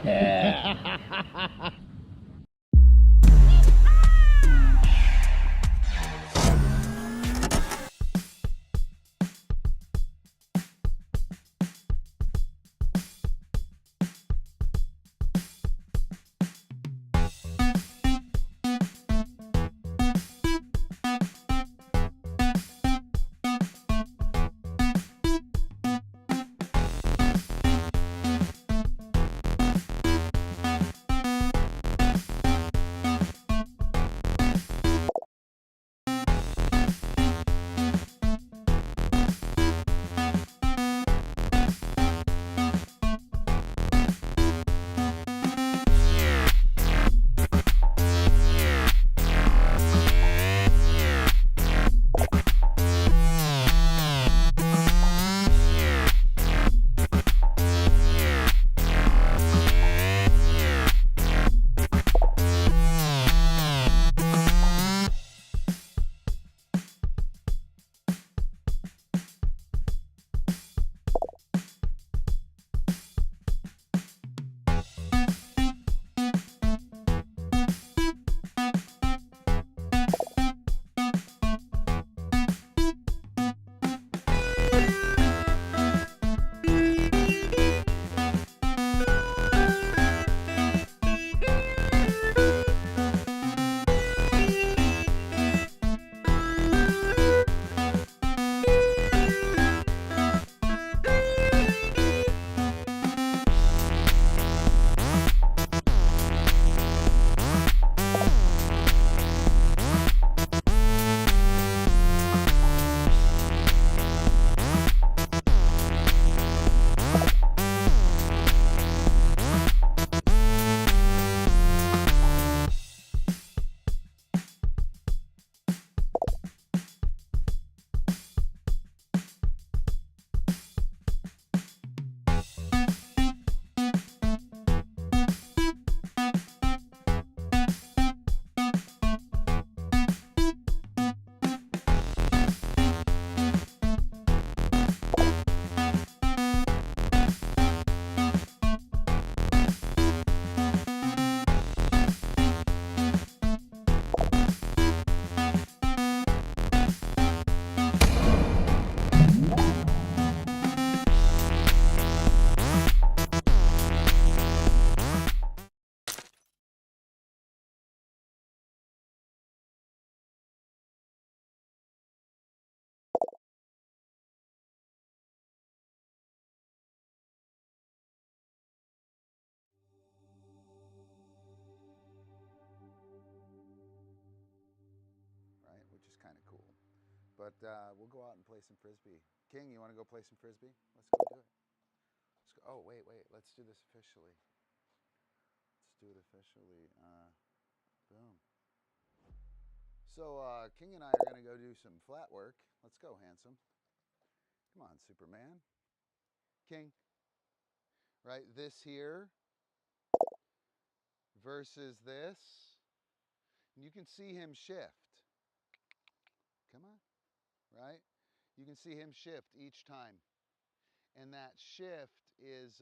Yeah. Which is kind of cool. But we'll go out and play some Frisbee. King, you want to go play some Frisbee? Let's go do it. Let's go. Oh, wait. Let's do this officially. Let's do it officially. Boom. So King and I are going to go do some flat work. Let's go, handsome. Come on, Superman. King. Right, this here versus this. And you can see him shift. Come on, right? You can see him shift each time. And that shift is,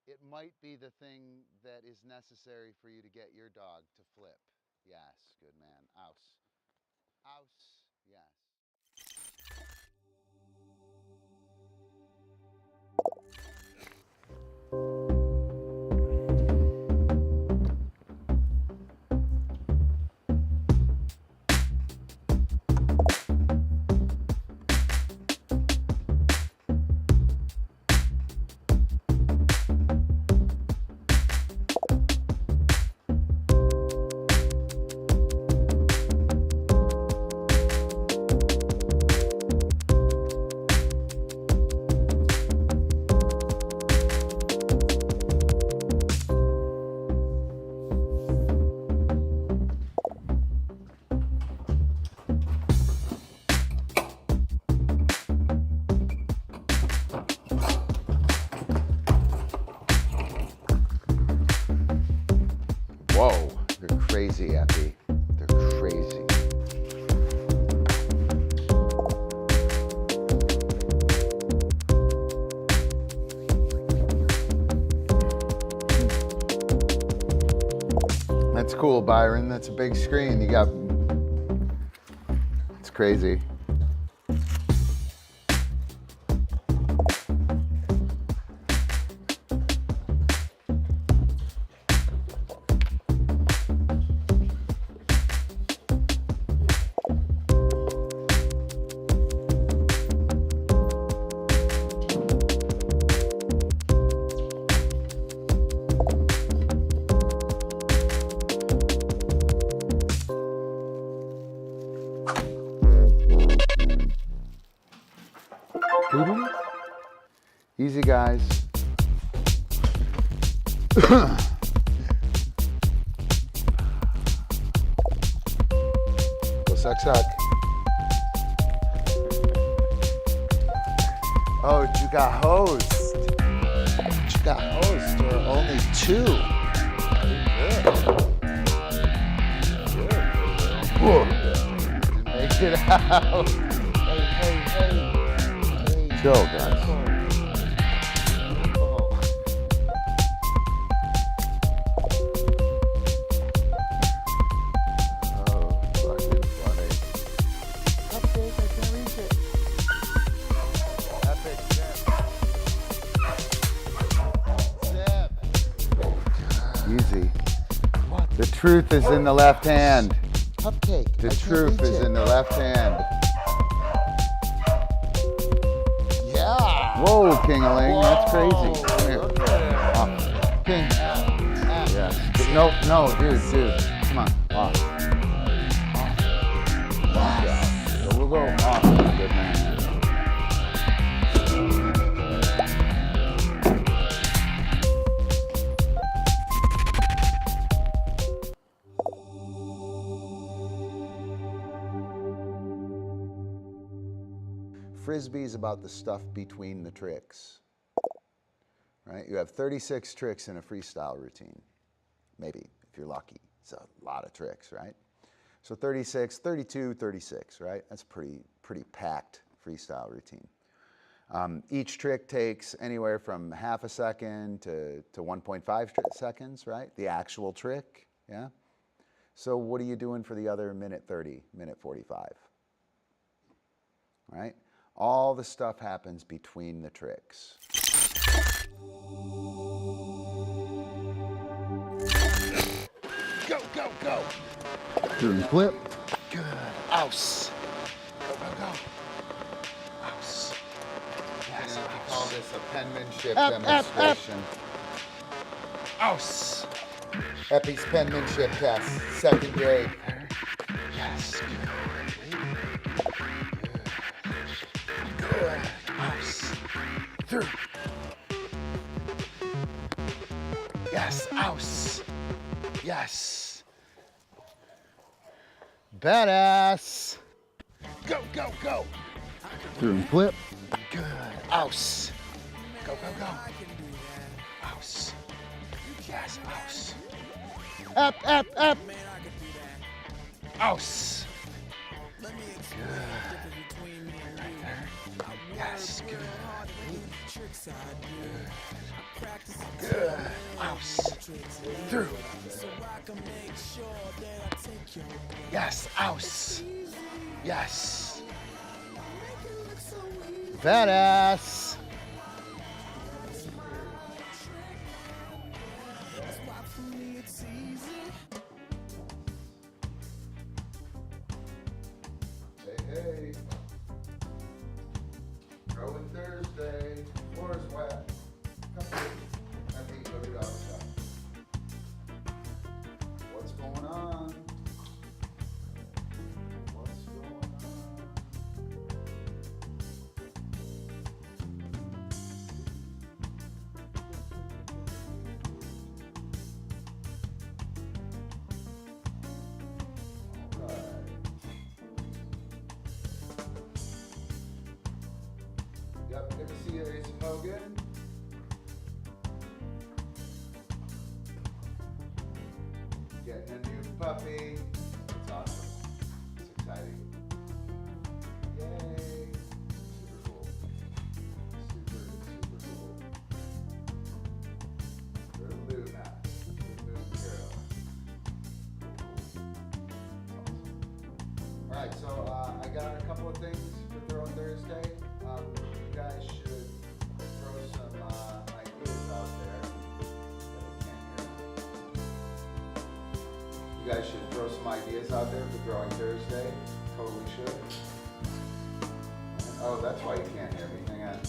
it might be the thing that is necessary for you to get your dog to flip. Yes, good man. Ouse. Ouse, yes. Whoa, they're crazy, Epi. They're crazy. cool, Byron. That's a big screen. You got, it's crazy. Easy, guys. Go suck, suck. Oh, you got host. You got host. There are only 2. Good. Make it out. Hey. Chill, guys. Easy. What? The truth is in the left hand. Cupcake. The truth is in the left hand. Yeah. Whoa, King-a-ling, that's crazy. Come here. Look at it. Off. King. Yes. No, dude. Come on. Off. Off. So we'll go off. Good man. Frisbee is about the stuff between the tricks, right? You have 36 tricks in a freestyle routine, maybe, if you're lucky. It's a lot of tricks, right? So 36, 32, 36, right? That's pretty packed freestyle routine. Each trick takes anywhere from half a second to 1.5 seconds, right? The actual trick, yeah? So what are you doing for the other minute 30, minute 45, right? All the stuff happens between the tricks. Go. Doing flip. Good. Ouse. Go. Ouse. Yes, we call this a penmanship demonstration. Ouse. Epi's penmanship test, 2nd grade. Yes, good. Ouse. Through. Yes, ouse. Yes. Badass. Go. Through and flip. Good. Ouse. Go. Ouse. Yes, ouse. Up. Ouse. Good. Right there. Yes, good. Good. Ouse. Through. Yes, ouse. Yes. Badass. Hey. Throwing Thursday. Floor is wet. Come here. Let me put it outside. What's going on? Yep, good to see you, Ace Hogan. Getting a new puppy. It's awesome. It's exciting. Yay. Super cool. Super cool. Little Luna. Little girl. right, so I got a couple of things for Throwing Thursday. You guys should throw some ideas out there. You guys should throw some ideas out there for Throwing Thursday. Totally should. Oh, that's why you can't hear me. Hang on. I'm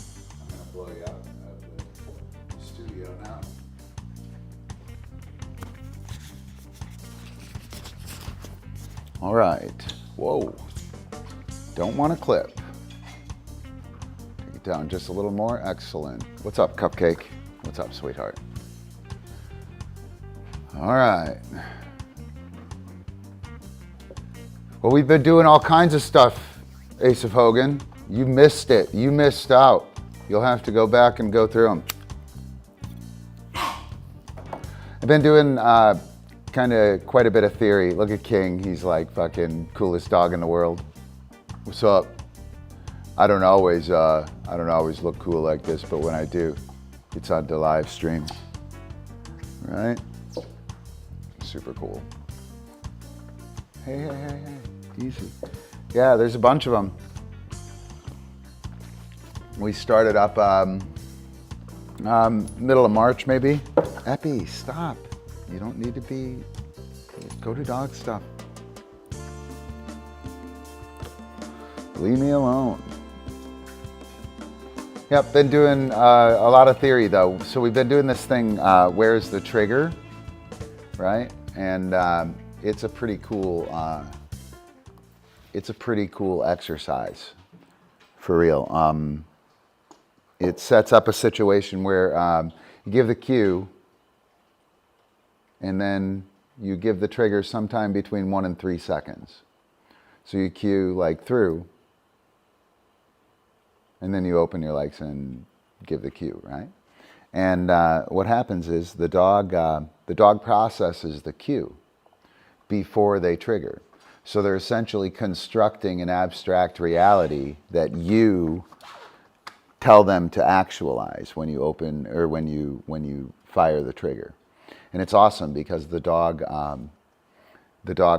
going to blow you out of the studio now. All right. Whoa. Don't want to clip. Take it down just a little more. Excellent. What's up, Cupcake? What's up, sweetheart? All right. Well, we've been doing all kinds of stuff, Ace of Hogan. You missed it. You missed out. You'll have to go back and go through them. I've been doing kind of quite a bit of theory. Look at King. He's like fucking coolest dog in the world. What's up? I don't always look cool like this, but when I do, it's on the live stream. Right? Super cool. Hey. Easy. Yeah, there's a bunch of them. We started up middle of March, maybe. Epi, stop. You don't need to be, go to dog stuff. Leave me alone. Yep, been doing a lot of theory though. So we've been doing this thing, where's the trigger, right? And it's a pretty cool exercise, for real. It sets up a situation where you give the cue, and then you give the trigger sometime between 1 and 3 seconds. So you cue like through, and then you open your legs and give the cue, right? And what happens is the dog processes the cue before they trigger. So they're essentially constructing an abstract reality that you tell them to actualize when you open or when you fire the trigger. And it's awesome because the dog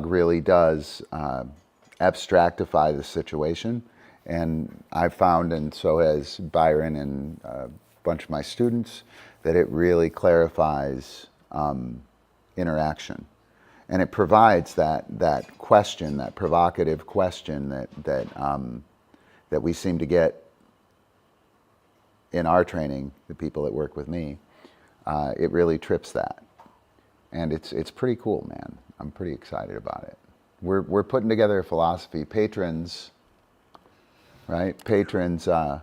really does abstractify the situation. And I've found, and so has Byron and a bunch of my students, that it really clarifies interaction. And it provides that question, that provocative question that we seem to get in our training, the people that work with me. It really trips that. And it's pretty cool, man. I'm pretty excited about it. We're putting together a philosophy. Patrons, right? Patrons, oh,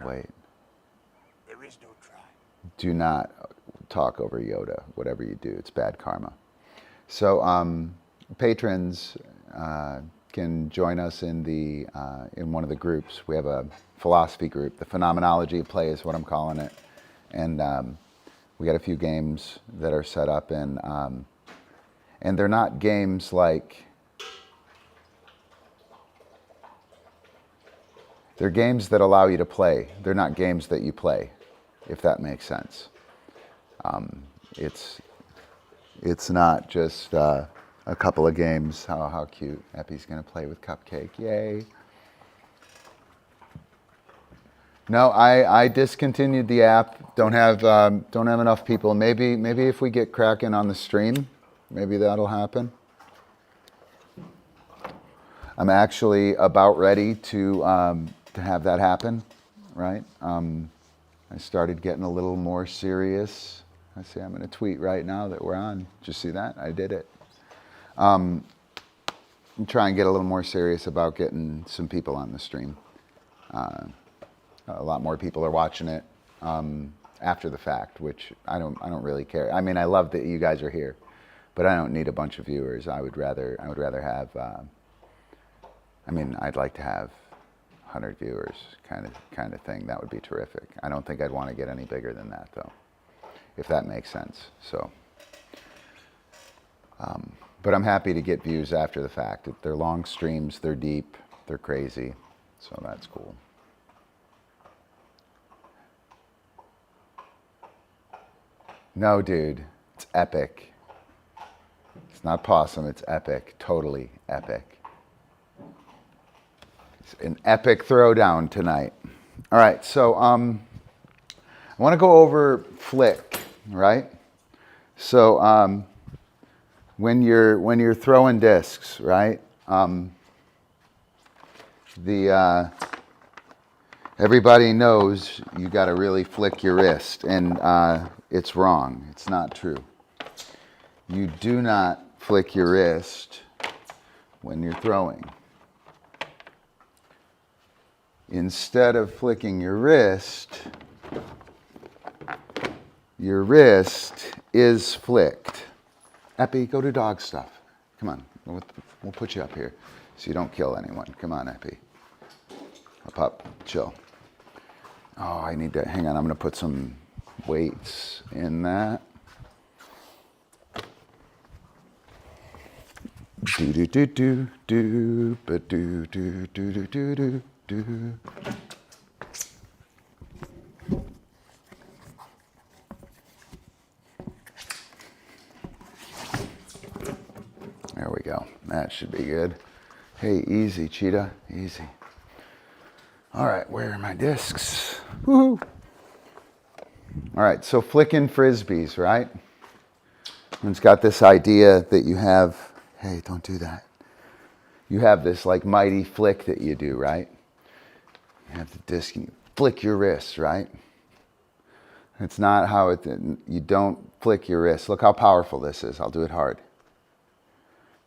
wait. There is no try. Do not talk over Yoda. Whatever you do, it's bad karma. So patrons can join us in one of the groups. We have a philosophy group. The phenomenology of play is what I'm calling it. And we got a few games that are set up, and they're not games like, they're games that allow you to play. They're not games that you play, if that makes sense. It's not just a couple of games. How cute. Epi's gonna play with Cupcake. Yay. No, I discontinued the app. Don't have enough people. Maybe if we get cracking on the stream, maybe that'll happen. I'm actually about ready to have that happen, right? I started getting a little more serious. I see I'm going to tweet right now that we're on. Did you see that? I did it. I'm trying to get a little more serious about getting some people on the stream. A lot more people are watching it after the fact, which I don't really care. I mean, I love that you guys are here, but I don't need a bunch of viewers. I would rather have. I'd like to have 100 viewers, kind of thing. That would be terrific. I don't think I'd want to get any bigger than that, though, if that makes sense. So, but I'm happy to get views after the fact. They're long streams. They're deep. They're crazy. So that's cool. No, dude, it's epic. It's not possum, it's epic. Totally epic. It's an epic throwdown tonight. All right, so I want to go over flick, right? So when you're throwing discs, right? Everybody knows you got to really flick your wrist, and it's wrong. It's not true. You do not flick your wrist when you're throwing. Instead of flicking your wrist is flicked. Epi, go do dog stuff. Come on, we'll put you up here so you don't kill anyone. Come on, Epi. Up, chill. Oh, I need to, hang on, I'm gonna put some weights in that. Do do do do do, but do do do do do do do. There we go. That should be good. Hey, easy, cheetah, easy. All right, where are my discs? Woohoo! All right, so flicking frisbees, right? Everyone's got this idea that you have, hey, don't do that. You have this like mighty flick that you do, right? You have the disc and you flick your wrist, right? It's not how you don't flick your wrist. Look how powerful this is. I'll do it hard,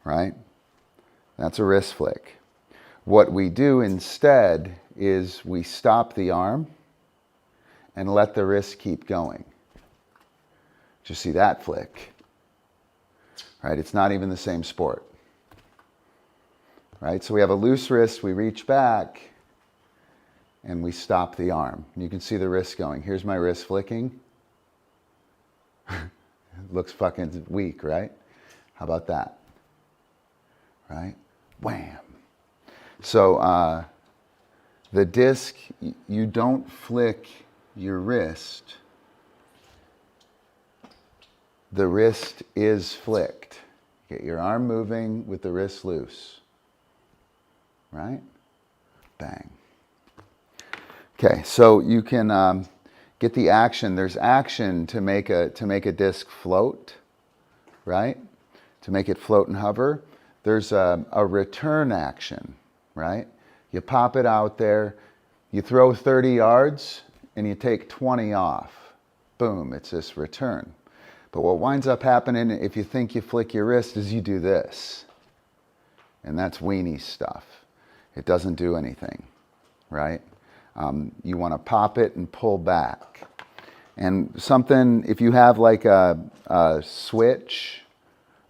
right? That's a wrist flick. What we do instead is we stop the arm and let the wrist keep going. Did you see that flick? Right? It's not even the same sport. Right? So we have a loose wrist, we reach back, and we stop the arm. You can see the wrist going. Here's my wrist flicking. It looks fucking weak, right? How about that? Right? Wham! So the disc, you don't flick your wrist. The wrist is flicked. Get your arm moving with the wrist loose. Right? Bang. Okay, so you can get the action. There's action to make a disc float, right? To make it float and hover. There's a return action, right? You pop it out there, you throw 30 yards, and you take 20 off. Boom, it's this return. But what winds up happening if you think you flick your wrist is you do this. And that's weenie stuff. It doesn't do anything, right? You want to pop it and pull back. And something, if you have like a switch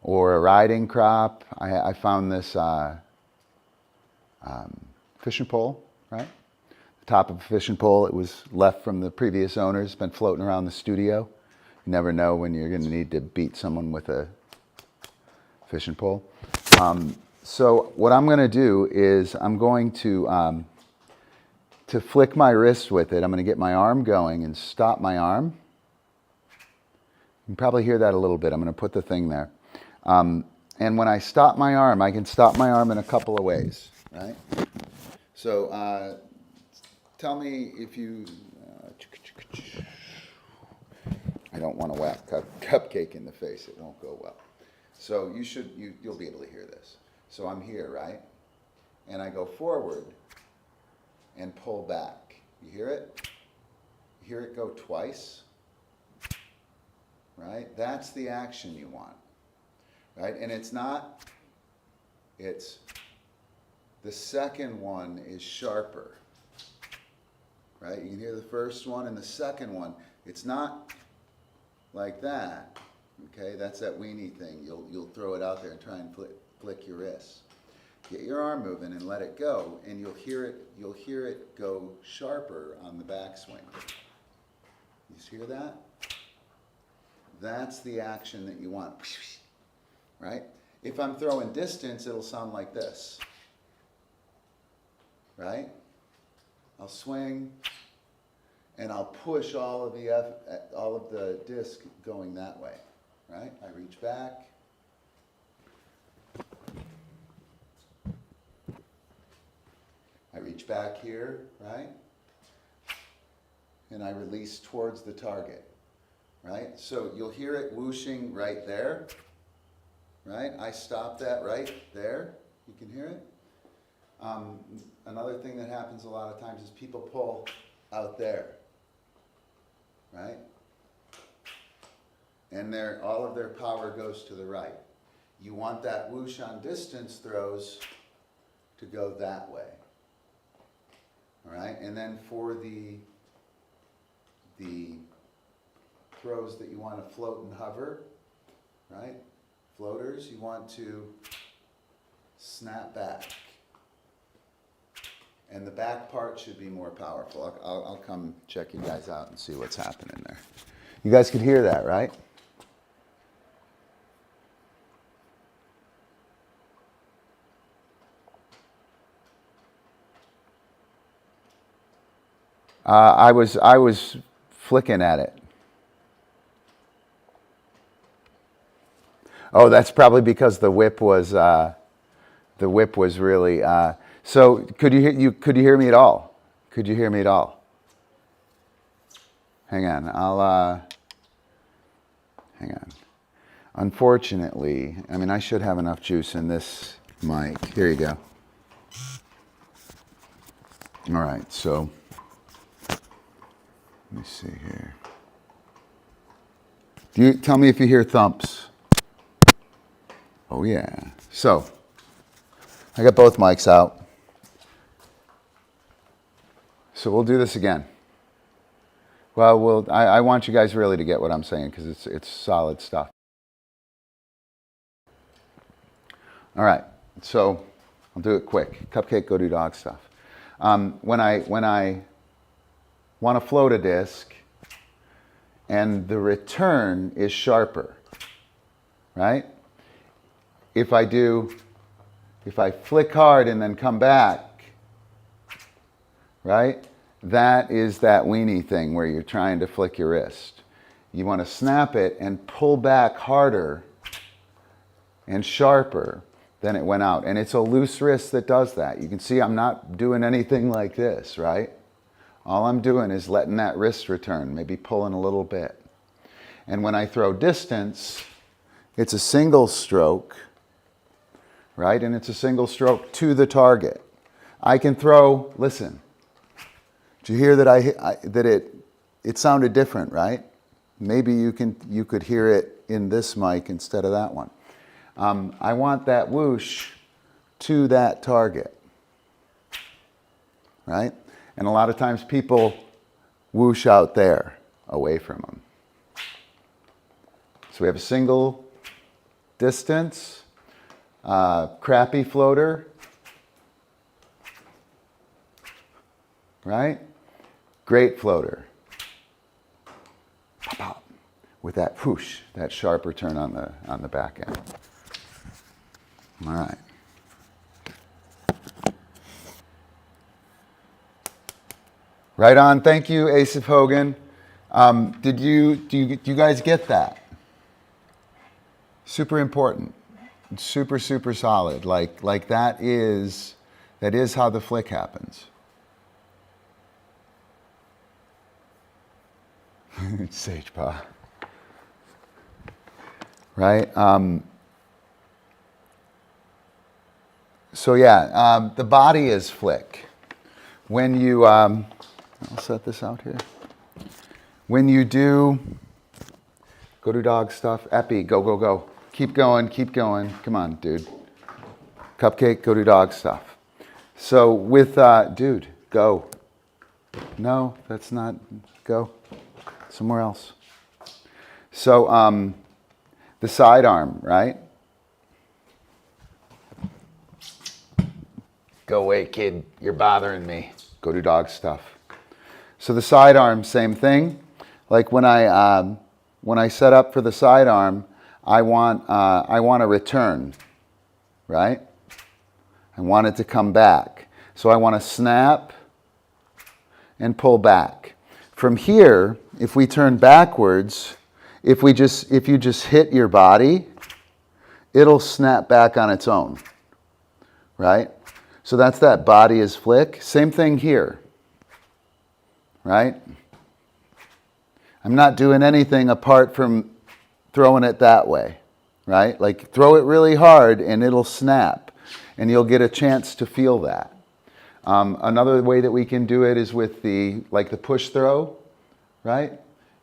or a riding crop, I found this fishing pole, right? The top of a fishing pole, it was left from the previous owners, it's been floating around the studio. You never know when you're going to need to beat someone with a fishing pole. So what I'm going to do is I'm going to flick my wrist with it. I'm going to get my arm going and stop my arm. You can probably hear that a little bit. I'm going to put the thing there. And when I stop my arm, I can stop my arm in a couple of ways, right? So tell me if you... I don't want to whack cupcake in the face. It won't go well. So you'll be able to hear this. So I'm here, right? And I go forward and pull back. You hear it? You hear it go twice? Right? That's the action you want. Right? And it's the second one is sharper. Right? You can hear the first one and the second one. It's not like that. Okay? That's that weenie thing. You'll throw it out there and try and flick your wrist. Get your arm moving and let it go, and you'll hear it go sharper on the backswing. You hear that? That's the action that you want. Right? If I'm throwing distance, it'll sound like this. Right? I'll swing and I'll push all of the disc going that way. Right? I reach back. reach back here, right? And I release towards the target, right? So you'll hear it whooshing right there, right? I stop that right there. You can hear it. Another thing that happens a lot of times is people pull out there, right? And all of their power goes to the right. You want that whoosh on distance throws to go that way. All right, and then for the throws that you want to float and hover, right? Floaters, you want to snap back. And the back part should be more powerful. I'll come check you guys out and see what's happening there. You guys could hear that, right? I was flicking at it. Oh, that's probably because the whip was really. So could you hear me at all? Could you hear me at all? Hang on, hang on. Unfortunately, I mean, I should have enough juice in this mic. Here you go. All right, so let me see here. Tell me if you hear thumps? Oh yeah. So I got both mics out. So we'll do this again. Well, I want you guys really to get what I'm saying because it's solid stuff. All right, so I'll do it quick. Cupcake, go do dog stuff. When I want to float a disc and the return is sharper, right? If I flick hard and then come back, right? That is that weenie thing where you're trying to flick your wrist. You want to snap it and pull back harder and sharper than it went out. And it's a loose wrist that does that. You can see I'm not doing anything like this, right? All I'm doing is letting that wrist return, maybe pulling a little bit. And when I throw distance, it's a single stroke, right? And it's a single stroke to the target. I can throw, listen, did you hear that it sounded different, right? Maybe you could hear it in this mic instead of that one. I want that whoosh to that target, right? And a lot of times people whoosh out there, away from them. So we have a single distance, crappy floater, right? Great floater. Pop, pop, with that whoosh, that sharp return on the back end. All right. Right on. Thank you, Asif Hogan. Do you guys get that? Super important. Super, super solid. Like that is how the flick happens. Sage paw. Right? So yeah, the body is flick. When you, I'll set this out here. When you do, go do dog stuff, Epi, go, go, go. Keep going, keep going. Come on, dude. Cupcake, go do dog stuff. So with, dude, go. No, that's not, go. Somewhere else. So the sidearm, right? Go away, kid. You're bothering me. Go do dog stuff. So the sidearm, same thing. Like when I set up for the sidearm, I want a return, right? I want it to come back. So I want to snap and pull back. From here, if we turn backwards, if you just hit your body, it'll snap back on its own, right? So that's that body is flick. Same thing here, right? I'm not doing anything apart from throwing it that way, right? Like throw it really hard and it'll snap and you'll get a chance to feel that. Another way that we can do it is with the push throw, right?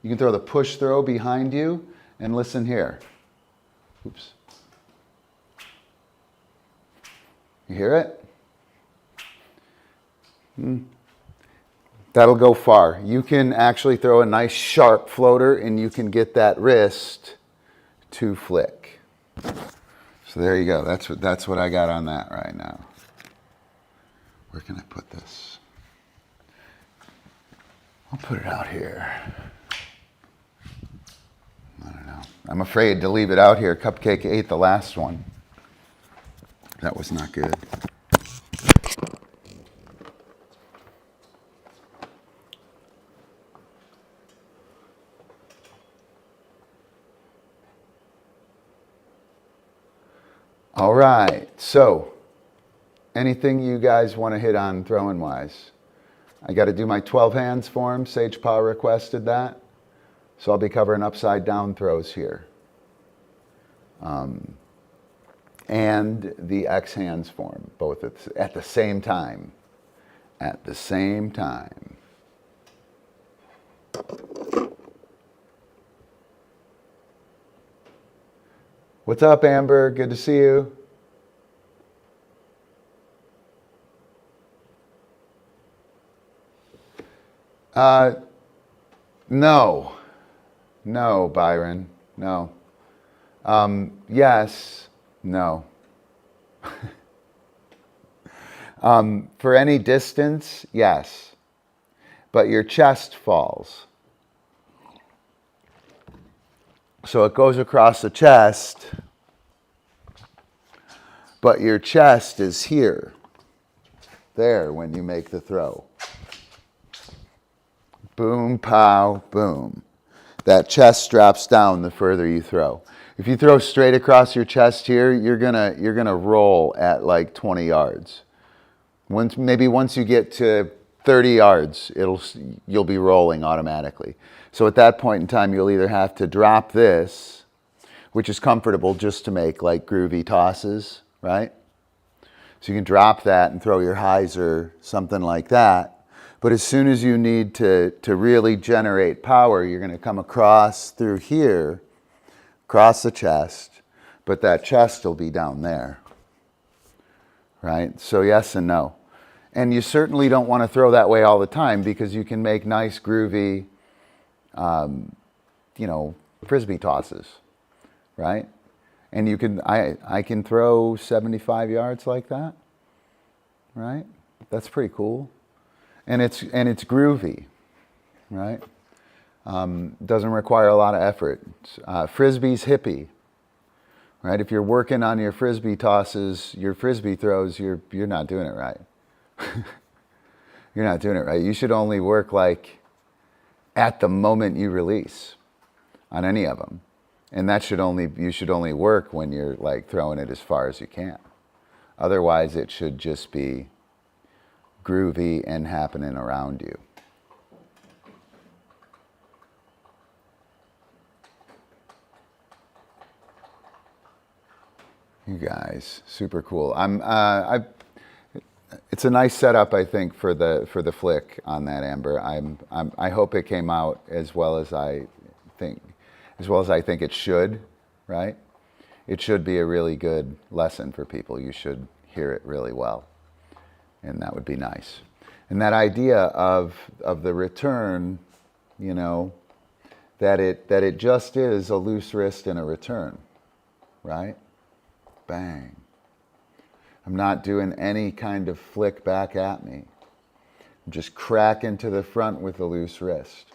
You can throw the push throw behind you and listen here. Oops. You hear it? That'll go far. You can actually throw a nice sharp floater and you can get that wrist to flick. So there you go. That's what I got on that right now. Where can I put this? I'll put it out here. I don't know. I'm afraid to leave it out here. Cupcake ate the last one. That was not good. All right, so anything you guys want to hit on throwing wise? I got to do my 12 hands form. Sage Paw requested that. So I'll be covering upside down throws here. And the X hands form, both at the same time. At the same time. What's up, Amber? Good to see you. No. No, Byron. No. Yes. No. For any distance, yes. But your chest falls. So it goes across the chest, but your chest is here, there when you make the throw. Boom, pow, boom. That chest drops down the further you throw. If you throw straight across your chest here, you're gonna roll at like 20 yards. Once you get to 30 yards, you'll be rolling automatically. So at that point in time, you'll either have to drop this, which is comfortable just to make like groovy tosses, right? So you can drop that and throw your hyzer, something like that. But as soon as you need to really generate power, you're going to come across through here, across the chest, but that chest will be down there, right? So yes and no. And you certainly don't want to throw that way all the time because you can make nice groovy, frisbee tosses, right? And you can, I can throw 75 yards like that, right? That's pretty cool. And it's groovy, right? Doesn't require a lot of effort. Frisbee's hippie, right? If you're working on your frisbee tosses, your frisbee throws, you're not doing it right. You're not doing it right. You should only work like at the moment you release on any of them. And you should only work when you're like throwing it as far as you can. Otherwise, it should just be groovy and happening around you. You guys, super cool. It's a nice setup, I think, for the flick on that, Amber. I hope it came out as well as I think it should, right? It should be a really good lesson for people. You should hear it really well, and that would be nice. And that idea of the return, that it just is a loose wrist and a return, right? Bang. I'm not doing any kind of flick back at me. I'm just cracking to the front with a loose wrist.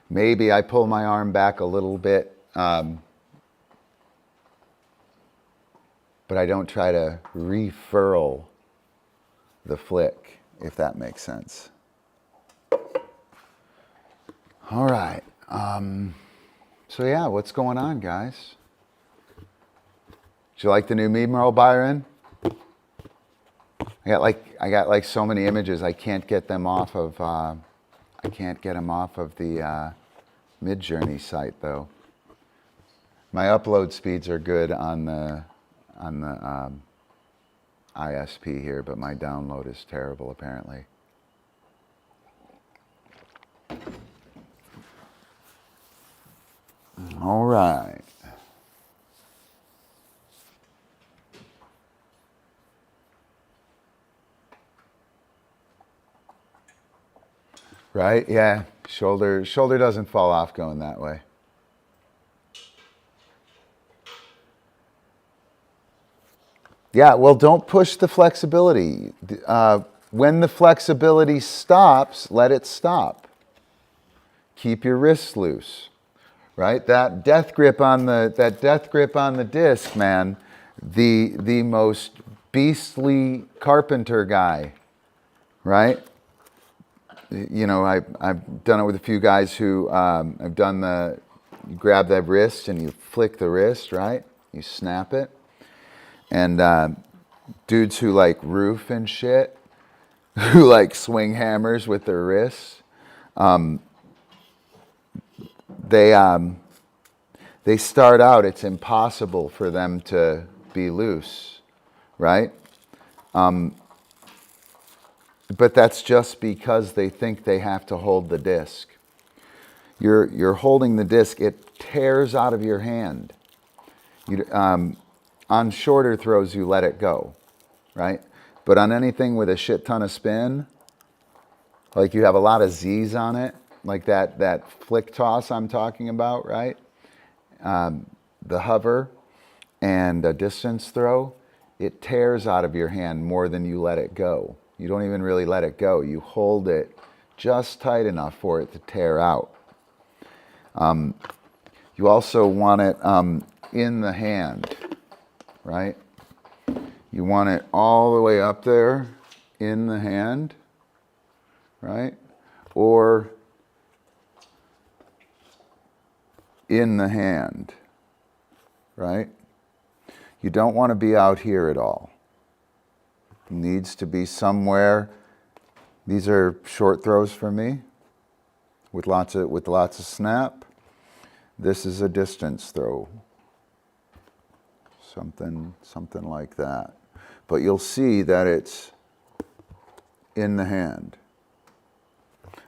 Maybe I pull my arm back a little bit, but I don't try to refurl the flick, if that makes sense. All right. So yeah, what's going on, guys? Did you like the new meme roll, Byron? I got like so many images. I can't get them off of the Midjourney site though. My upload speeds are good on the ISP here, but my download is terrible apparently. All right. Right? Yeah. Shoulder doesn't fall off going that way. Yeah, well, don't push the flexibility. When the flexibility stops, let it stop. Keep your wrists loose, right? That death grip on the disc, man. The most beastly carpenter guy, right? You know, I've done it with a few guys who I've done you grab that wrist and you flick the wrist, right? You snap it. And dudes who like roof and shit, who like swing hammers with their wrists, they start out, it's impossible for them to be loose, right? But that's just because they think they have to hold the disc. You're holding the disc, it tears out of your hand. On shorter throws, you let it go, right? But on anything with a shit ton of spin, like you have a lot of Z's on it, like that flick toss I'm talking about, right? The hover and a distance throw, it tears out of your hand more than you let it go. You don't even really let it go. You hold it just tight enough for it to tear out. You also want it in the hand, right? You want it all the way up there in the hand, right? Or in the hand, right? You don't want to be out here at all. It needs to be somewhere. These are short throws for me with lots of snap. This is a distance throw. Something like that. But you'll see that it's in the hand.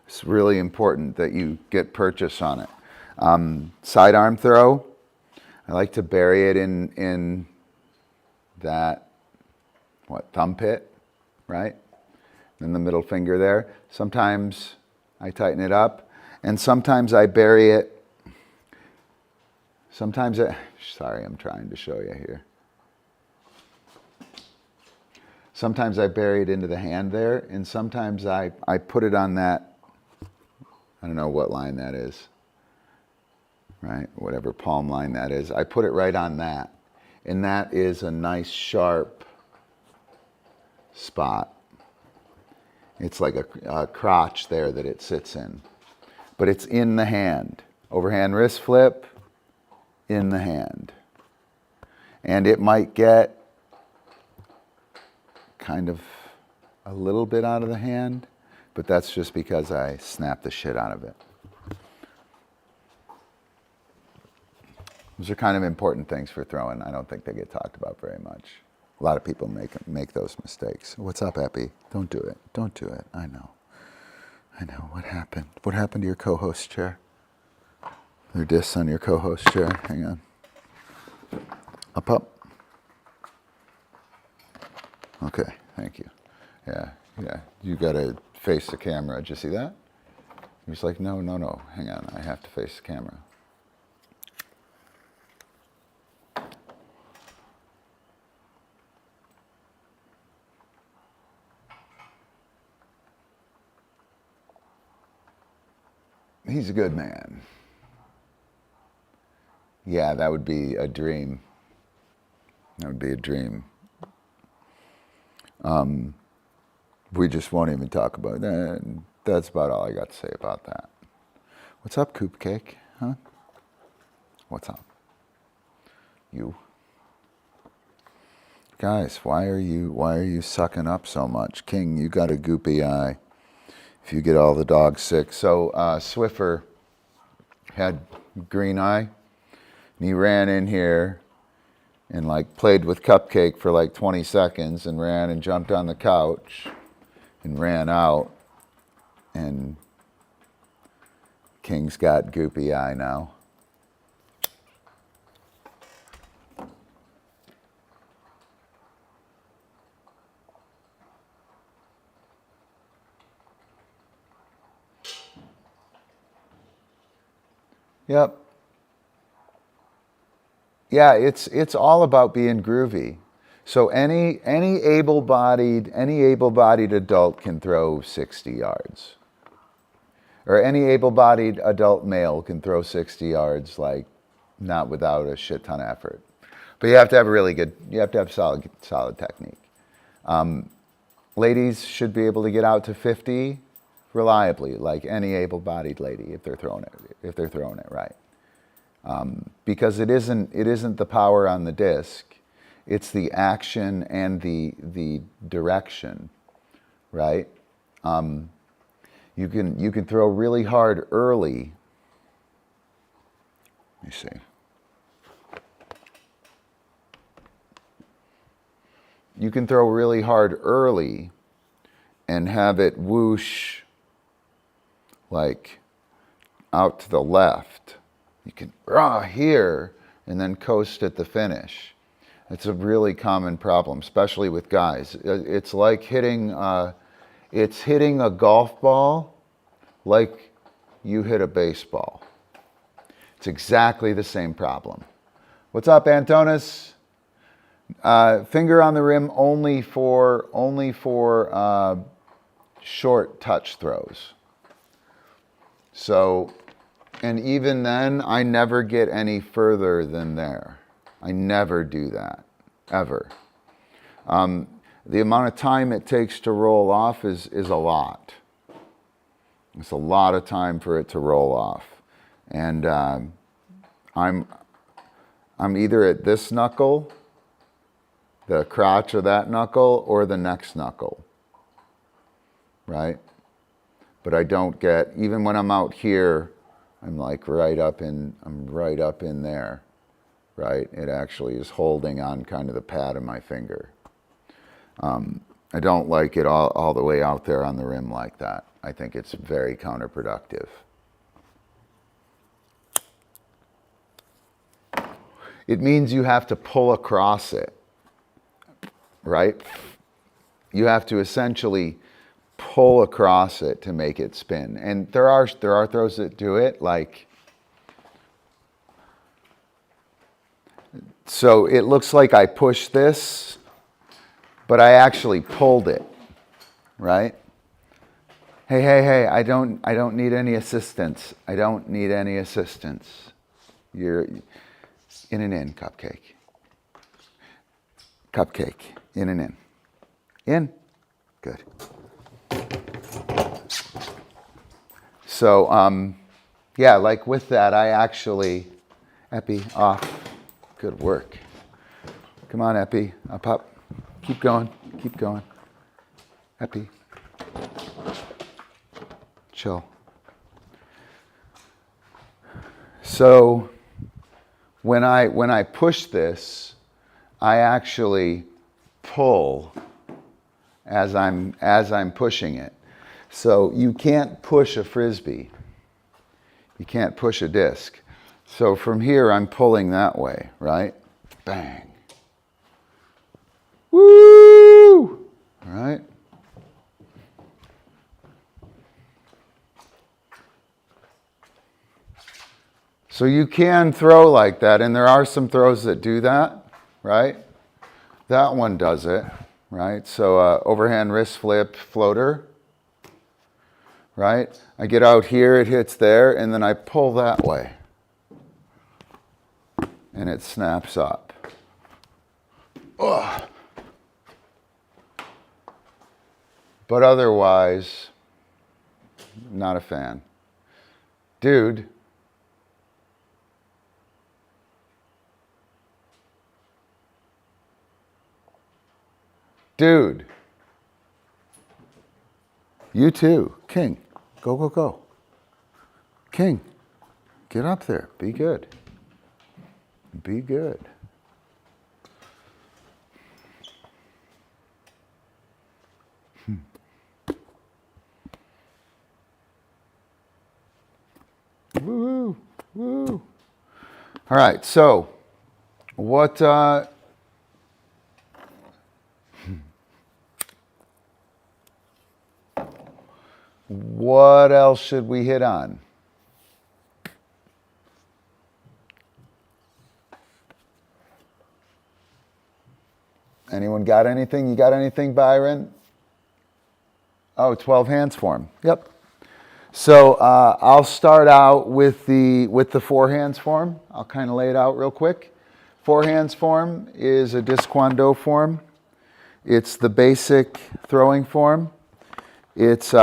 It's really important that you get purchase on it. Sidearm throw, I like to bury it in that, thumb pit, right? Then the middle finger there. Sometimes I tighten it up, and sometimes I bury it. Sorry, I'm trying to show you here. Sometimes I bury it into the hand there, and sometimes I put it on that, I don't know what line that is, right? Whatever palm line that is. I put it right on that. And that is a nice sharp spot. It's like a crotch there that it sits in. But it's in the hand. Overhand wrist flip, in the hand. And it might get kind of a little bit out of the hand, but that's just because I snapped the shit out of it. Those are kind of important things for throwing. I don't think they get talked about very much. A lot of people make those mistakes. What's up, Epi? Don't do it. Don't do it. I know. What happened? What happened to your co-host chair? There are discs on your co-host chair. Hang on. Up. Okay, thank you. Yeah. You gotta face the camera. Did you see that? He's like, no. Hang on, I have to face the camera. He's a good man. Yeah, that would be a dream. That would be a dream. We just won't even talk about that. That's about all I got to say about that. What's up, Coop Cake? Huh? What's up? You. Guys, why are you sucking up so much? King, you got a goopy eye. If you get all the dogs sick. So Swiffer had green eye, and he ran in here and like played with Cupcake for like 20 seconds and ran and jumped on the couch and ran out, and King's got goopy eye now. Yep. Yeah, it's all about being groovy. So any able-bodied adult can throw 60 yards. Or any able-bodied adult male can throw 60 yards, like not without a shit ton of effort. But you have to have solid technique. Ladies should be able to get out to 50 reliably, like any able-bodied lady if they're throwing it right. Because it isn't the power on the disc, it's the action and the direction, right? You can throw really hard early. Let me see. You can throw really hard early and have it whoosh like out to the left. You can here and then coast at the finish. It's a really common problem, especially with guys. It's like hitting a golf ball like you hit a baseball. It's exactly the same problem. What's up, Antonis? Finger on the rim only for short touch throws. So, and even then, I never get any further than there. I never do that, ever. The amount of time it takes to roll off is a lot. It's a lot of time for it to roll off. And I'm either at this knuckle, the crotch of that knuckle, or the next knuckle, right? But I don't get, even when I'm out here, I'm like right up in there, right? It actually is holding on kind of the pad of my finger. I don't like it all the way out there on the rim like that. I think it's very counterproductive. It means you have to pull across it, right? You have to essentially pull across it to make it spin. And there are throws that do it, like, so it looks like I pushed this, but I actually pulled it, right? Hey, I don't need any assistance. I don't need any assistance. You're in and in, Cupcake. Cupcake, in and in. In? Good. So, yeah, like with that, I actually, Epi, off. Good work. Come on, Epi, up. Keep going. Epi. Chill. So, when I push this, I actually pull as I'm pushing it. So you can't push a frisbee. You can't push a disc. So from here, I'm pulling that way, right? Bang. Woo! All right? So you can throw like that, and there are some throws that do that, right? That one does it, right? So overhand wrist flip floater. Right? I get out here, it hits there, and then I pull that way. And it snaps up. Ugh. But otherwise, not a fan. Dude. Dude. You too. King. Go, go, go. King. Get up there. Be good. Be good. Woo, woo. All right, so what what else should we hit on? Anyone got anything? You got anything, Byron? Oh, 12 hands form. Yep. So I'll start out with the 4 hands form. I'll kind of lay it out real quick. 4 hands form is a DiscDog form. It's the basic throwing form. It's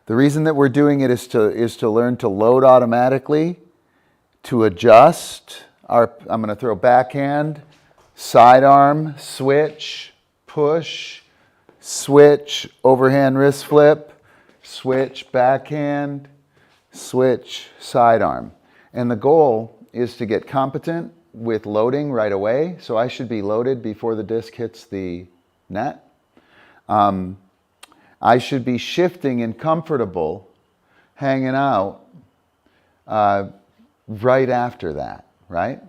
the reason that we're doing it is to learn to load automatically, to adjust. I'm going to throw backhand, sidearm, switch, push, switch, overhand wrist flip, switch, backhand, switch, sidearm. And the goal is to get competent with loading right away. So I should be loaded before the disc hits the net. I should be shifting and comfortable, hanging out right after that, right?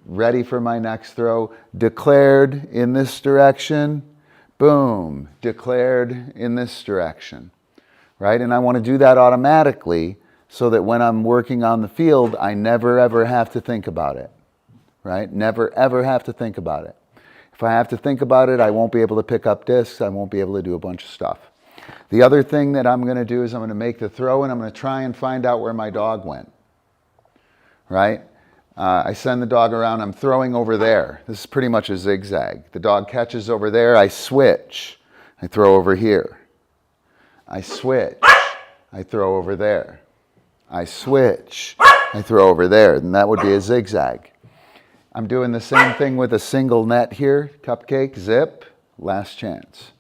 Ready for my next throw, declared in this direction, boom, declared in this direction, right? And I want to do that automatically so that when I'm working on the field, I never ever have to think about it, right? Never ever have to think about it. If I have to think about it, I won't be able to pick up discs. I won't be able to do a bunch of stuff. The other thing that I'm going to do is I'm going to make the throw and I'm going to try and find out where my dog went, right? I send the dog around, I'm throwing over there. This is pretty much a zigzag. The dog catches over there, I switch. I throw over here. I switch. I throw over there. I switch. I throw over there. And that would be a zigzag. I'm doing the same thing with a single net here. Cupcake, zip, last chance.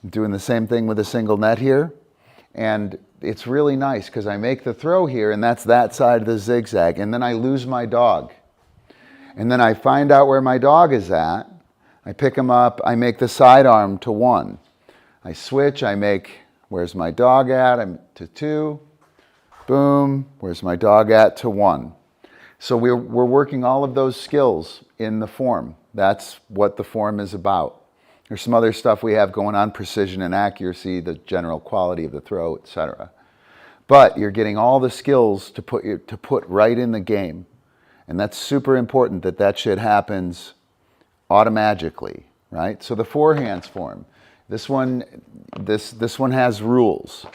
I'm doing the same thing with a single net here. And it's really nice because I make the throw here and that's that side of the zigzag. And then I lose my dog. And then I find out where my dog is at. I pick him up. I make the sidearm to 1. I switch. I make, where's my dog at? I'm to 2. Boom. Where's my dog at? To 1. So we're working all of those skills in the form. That's what the form is about. There's some other stuff we have going on, precision and accuracy, the general quality of the throw, etc. But you're getting all the skills to put right in the game. And that's super important that shit happens automatically, right? So the 4 hands form. This one has rules.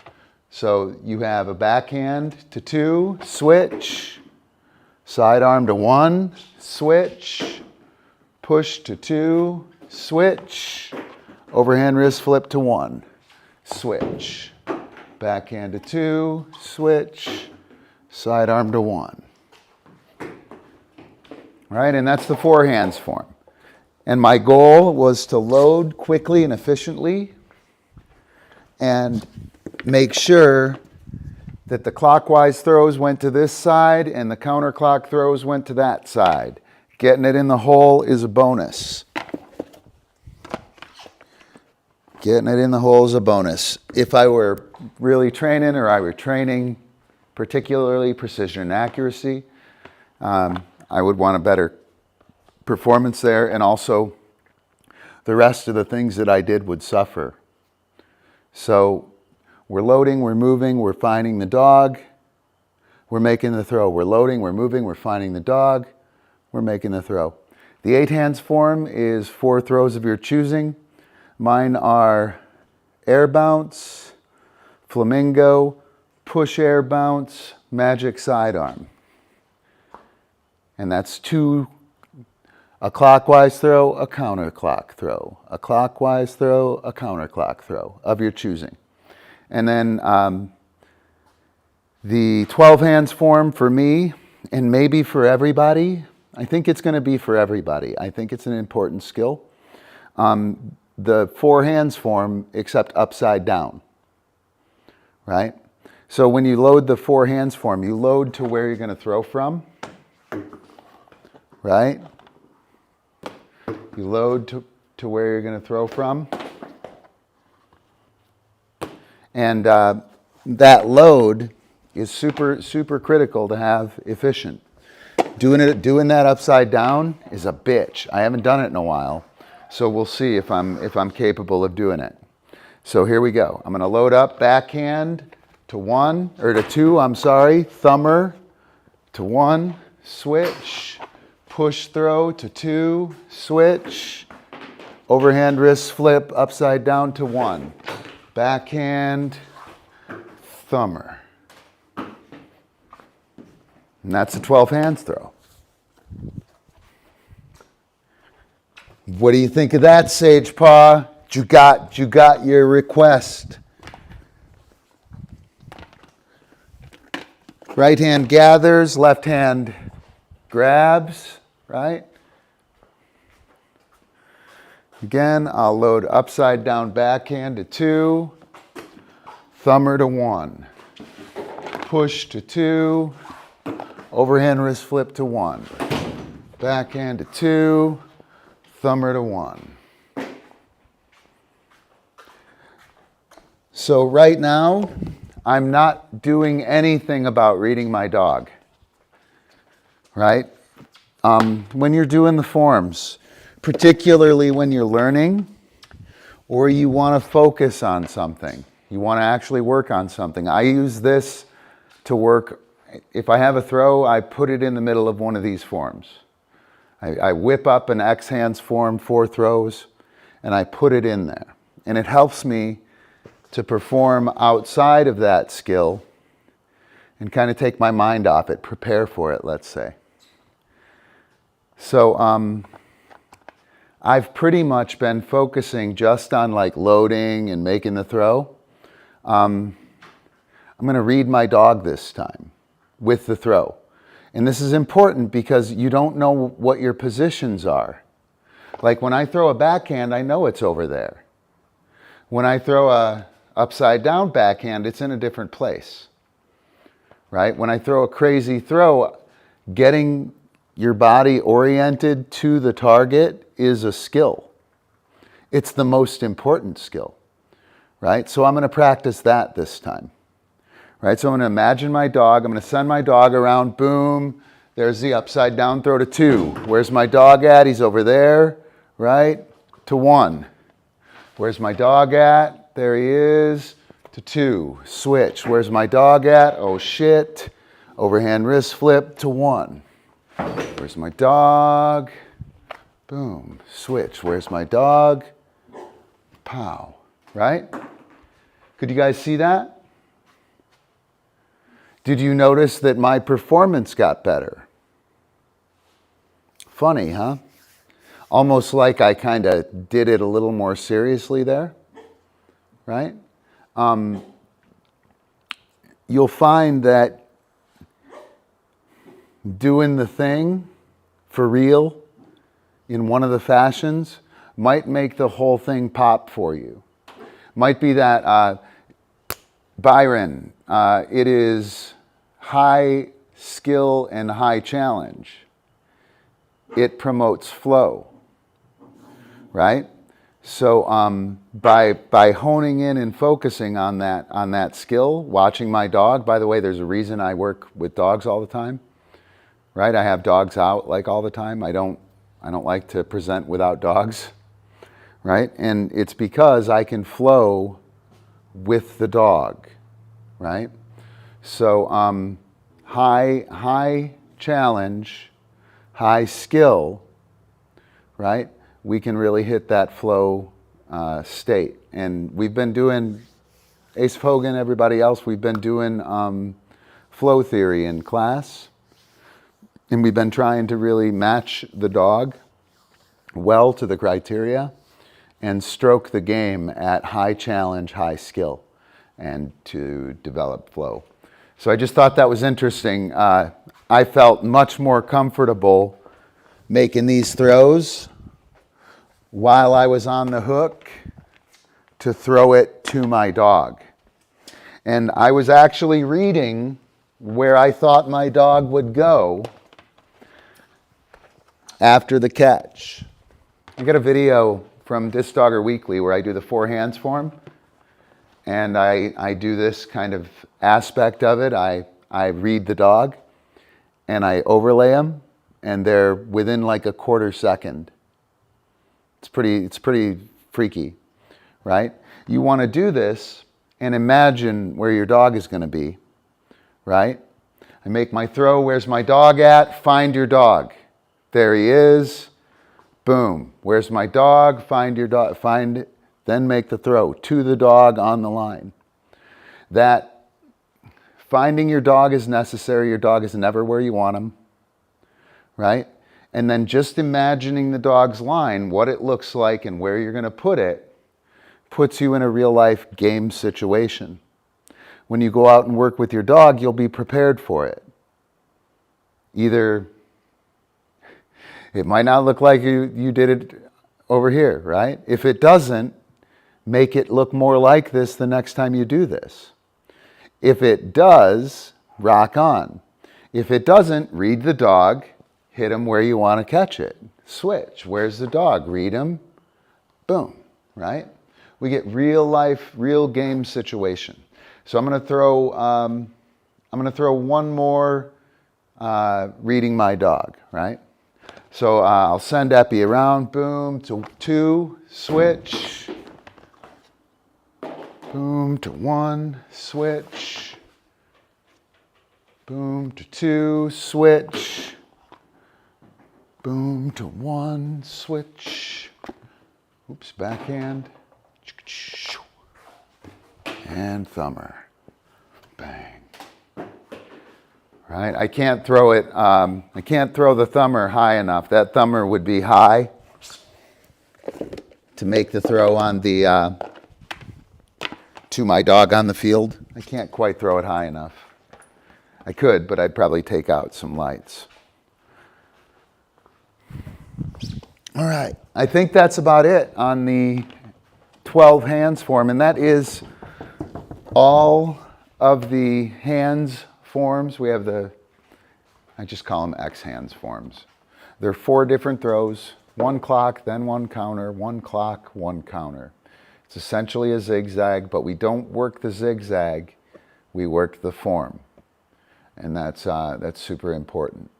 So you have a backhand to 2, switch, sidearm to 1, switch, push to 2, switch, overhand wrist flip to 1, switch, backhand to 2, switch, sidearm to 1. Right, and that's the 4 hands form. And my goal was to load quickly and efficiently and make sure that the clockwise throws went to this side and the counterclock throws went to that side. Getting it in the hole is a bonus. Getting it in the hole is a bonus. If I were really training or I were training particularly precision and accuracy, I would want a better performance there, and also the rest of the things that I did would suffer. So we're loading, we're moving, we're finding the dog, we're making the throw. We're loading, we're moving, we're finding the dog, we're making the throw. The 8 hands form is 4 throws of your choosing. Mine are air bounce, flamingo, push air bounce, magic sidearm. And that's 2, a clockwise throw, a counterclock throw, a clockwise throw, a counterclock throw of your choosing. And then the 12 hands form for me, and maybe for everybody, I think it's going to be for everybody. I think it's an important skill. the four hands form except upside down, right? So when you load the four hands form, you load to where you're going to throw from, right? You load to where you're going to throw from. And that load is super, super critical to have efficient. Doing that upside down is a bitch. I haven't done it in a while, so we'll see if I'm capable of doing it. So here we go. I'm going to load up backhand to 1 or to 2. I'm sorry, thumber to 1, switch, push throw to 2, switch, overhand wrist flip upside down to 1, backhand, thumber. And that's a 12 hands throw. What do you think of that, Sage Paw? You got your request. Right hand gathers, left hand grabs, right? Again, I'll load upside down backhand to 2, thumber to 1, push to 2, overhand wrist flip to 1, backhand to 2, thumber to 1. So right now, I'm not doing anything about reading my dog, right? When you're doing the forms, particularly when you're learning or you want to focus on something, you want to actually work on something. I use this to work. If I have a throw, I put it in the middle of one of these forms. I whip up an X hands form, 4 throws, and I put it in there. And it helps me to perform outside of that skill and kind of take my mind off it, prepare for it, let's say. So I've pretty much been focusing just on like loading and making the throw. I'm going to read my dog this time with the throw. And this is important because you don't know what your positions are. Like when I throw a backhand, I know it's over there. When I throw a upside down backhand, it's in a different place, right? When I throw a crazy throw, getting your body oriented to the target is a skill. It's the most important skill, right? So I'm going to practice that this time. Right, so I'm going to imagine my dog. I'm going to send my dog around. Boom. There's the upside down throw to 2. Where's my dog at? He's over there. Right? To 1. Where's my dog at? There he is. To 2. Switch. Where's my dog at? Oh shit. Overhand wrist flip to 1. Where's my dog? Boom. Switch. Where's my dog? Pow. Right? Could you guys see that? Did you notice that my performance got better? Funny, huh? Almost like I kind of did it a little more seriously there, right? You'll find that doing the thing for real in one of the fashions might make the whole thing pop for you. Might be that Byron, it is high skill and high challenge. It promotes flow, right? So by honing in and focusing on that skill, watching my dog. By the way, there's a reason I work with dogs all the time, right? I have dogs out like all the time. I don't like to present without dogs, right? And it's because I can flow with the dog, right? So high challenge, high skill, right? We can really hit that flow state. And we've been doing, Ace Hogan, everybody else, we've been doing flow theory in class. And we've been trying to really match the dog well to the criteria and stroke the game at high challenge, high skill, and to develop flow. So I just thought that was interesting. I felt much more comfortable making these throws while I was on the hook to throw it to my dog. And I was actually reading where I thought my dog would go after the catch. I got a video from DiscDogger Weekly where I do the 4 hands for him. And I do this kind of aspect of it. I read the dog and I overlay them, and they're within like a quarter second. It's pretty freaky, right? You want to do this and imagine where your dog is going to be, right? I make my throw. Where's my dog at? Find your dog. There he is. Boom. Where's my dog? Find your dog. Find it. Then make the throw to the dog on the line. That finding your dog is necessary. Your dog is never where you want him, right? And then just imagining the dog's line, what it looks like and where you're going to put it, puts you in a real life game situation. When you go out and work with your dog, you'll be prepared for it. Either it might not look like you did it over here, right? If it doesn't, make it look more like this the next time you do this. If it does, rock on. If it doesn't, read the dog, hit him where you want to catch it. Switch. Where's the dog? Read him. Boom. Right? We get real life, real game situation. So I'm going to throw one more reading my dog. Right? So I'll send Epi around. Boom to 2. Switch. Boom to 1, switch. Boom to 2, switch. Boom to 1, switch. Oops, backhand. And thumber. Bang. Right? I can't throw it, I can't throw the thumber high enough. That thumber would be high to make the throw on the to my dog on the field. I can't quite throw it high enough. I could, but I'd probably take out some lights. All right, I think that's about it on the 12 hands form, and that is all of the hands forms. We have I just call them X hands forms. There are 4 different throws, 1 clock, then 1 counter, 1 clock, 1 counter. It's essentially a zigzag, but we don't work the zigzag, we work the form. And that's super important.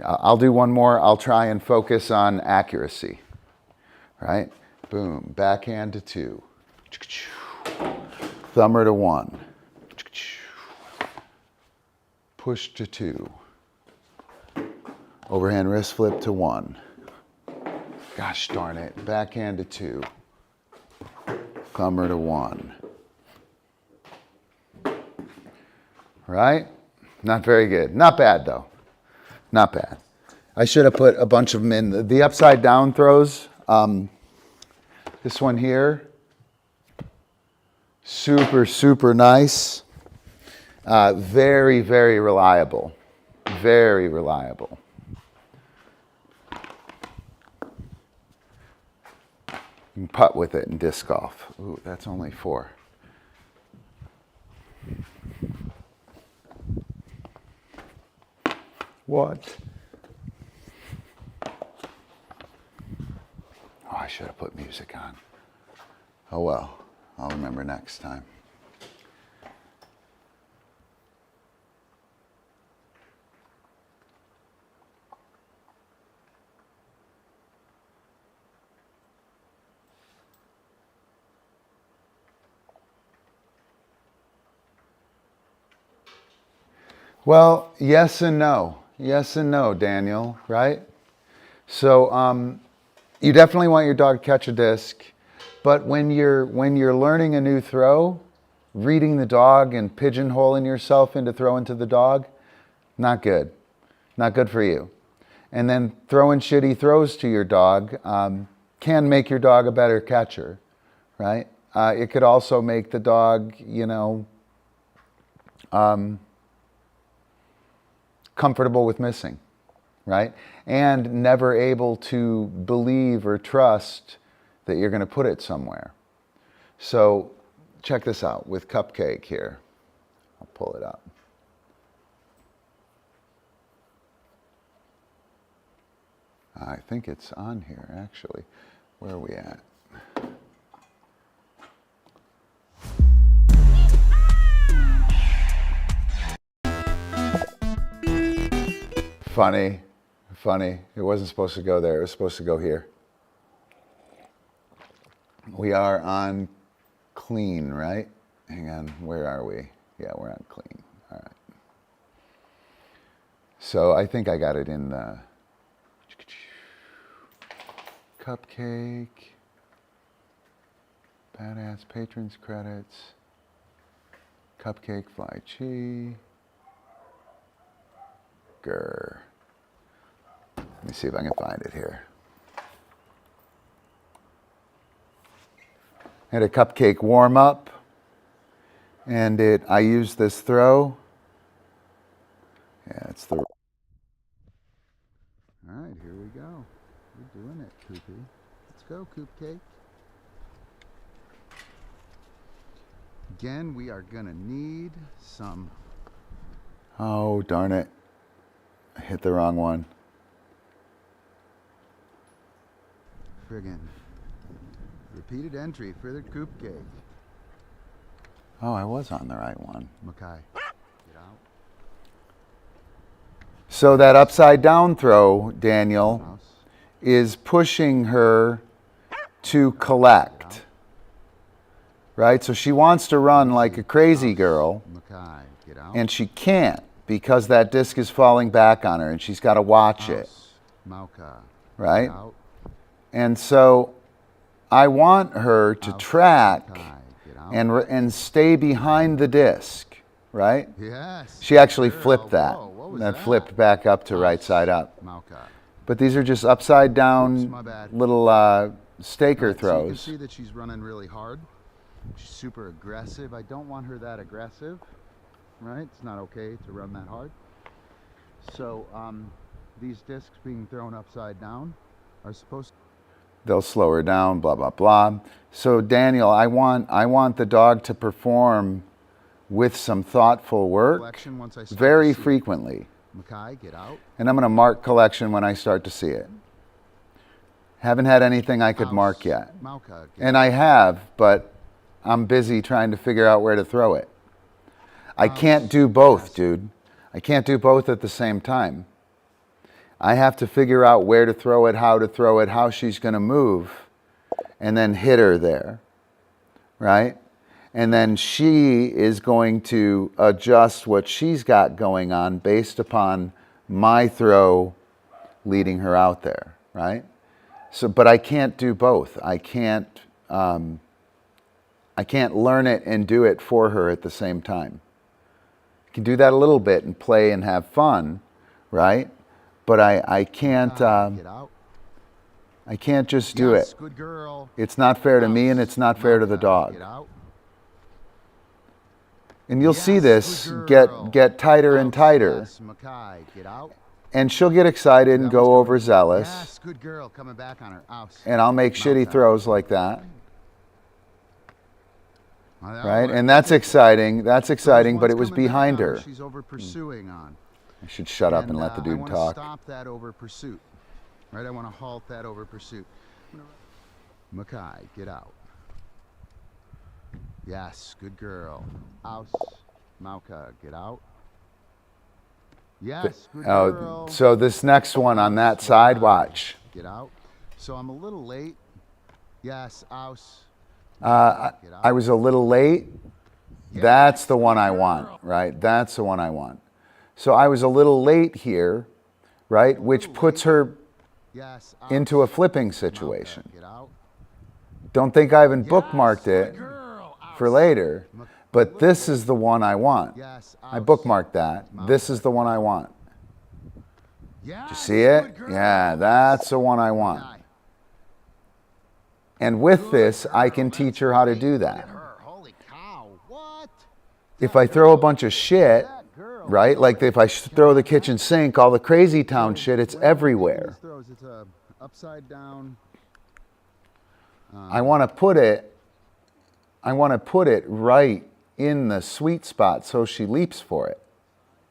I'll do one more. I'll try and focus on accuracy. Right? Boom. Backhand to 2. Thumber to 1. Push to 2. Overhand wrist flip to 1. Gosh darn it. Backhand to 2. Thumber to 1. Right? Not very good. Not bad though. Not bad. I should have put a bunch of them in. The upside down throws, this one here, super, super nice. Very, very reliable. Very reliable. You can putt with it in disc golf. Ooh, that's only 4. What? Oh, I should have put music on. Oh well, I'll remember next time. Well, yes and no. Yes and no, Daniel, right? So you definitely want your dog to catch a disc, but when you're learning a new throw, reading the dog and pigeonholing yourself into throwing to the dog, not good. Not good for you. And then throwing shitty throws to your dog can make your dog a better catcher, right? It could also make the dog, comfortable with missing, right? And never able to believe or trust that you're going to put it somewhere. So check this out with Cupcake here. I'll pull it up. I think it's on here, actually. Where are we at? Funny, funny. It wasn't supposed to go there. It was supposed to go here. We are on clean, right? Hang on, where are we? Yeah, we're on clean. All right. So I think I got it in the Cupcake, Badass Patrons Credits, Cupcake Fly Chi, Grr. Let me see if I can find it here. Had a Cupcake warm up, and I used this throw. Yeah, it's the. All right, here we go. We're doing it, Coopy. Let's go, Coop Cake. Again, we are gonna need some. Oh, darn it. I hit the wrong one. Friggin'. Repeated entry for the Coop Cake. Oh, I was on the right one. Makai. Get out. So that upside down throw, Daniel, is pushing her to collect. Right? So she wants to run like a crazy girl, and she can't because that disc is falling back on her and she's got to watch it. Right? And so I want her to track and stay behind the disc, right? Yes. She actually flipped that. Whoa, what was That that? flipped back up to right side up. But these are just upside down little staker throws. So you can see that she's running really hard. She's super aggressive. I don't want her that aggressive, right? It's not okay to run that hard. So these discs being thrown upside down are supposed to... They'll slow her down, blah, blah, blah. So Daniel, I want the dog to perform with some thoughtful work very frequently. Makai, get out. And I'm going to mark collection when I start to see it. Haven't had anything I could mark yet. And I have, but I'm busy trying to figure out where to throw it. I can't do both, dude. I can't do both at the same time. I have to figure out where to throw it, how she's going to move, and then hit her there, right? And then she is going to adjust what she's got going on based upon my throw leading her out there, right? So, but I can't do both. I can't learn it and do it for her at the same time. I can do that a little bit and play and have fun, right? But I can't just do it. Good girl. It's not fair to me and it's not fair to the dog. And you'll see this get tighter and tighter. And she'll get excited and go overzealous. Yes, good girl. Coming back on her. And I'll make shitty throws like that. Right? And that's exciting. That's exciting, but it was behind her. She's over pursuing on. I should shut up and let the dude I talk. stop that over pursuit. Right? I want to halt that over pursuit. Makai, get out. Yes, good girl. Aus. Mauka, get out. Yes, good girl. So this next one on that side, watch. Get out. So I'm a little late. Yes, Aus. I was a little late. That's the one I want, right? That's the one I want. So I was a little late here, right? Which puts her into a flipping situation. Don't think I haven't bookmarked it for later, but this is the one I want. I bookmarked that. This is the one I want. Did you see it? Yeah, that's the one I want. And with this, I can teach her how to do that. If I throw a bunch of shit, right? Like if I throw the kitchen sink, all the crazy town shit, it's everywhere. It's a upside down. I want to put it right in the sweet spot so she leaps for it.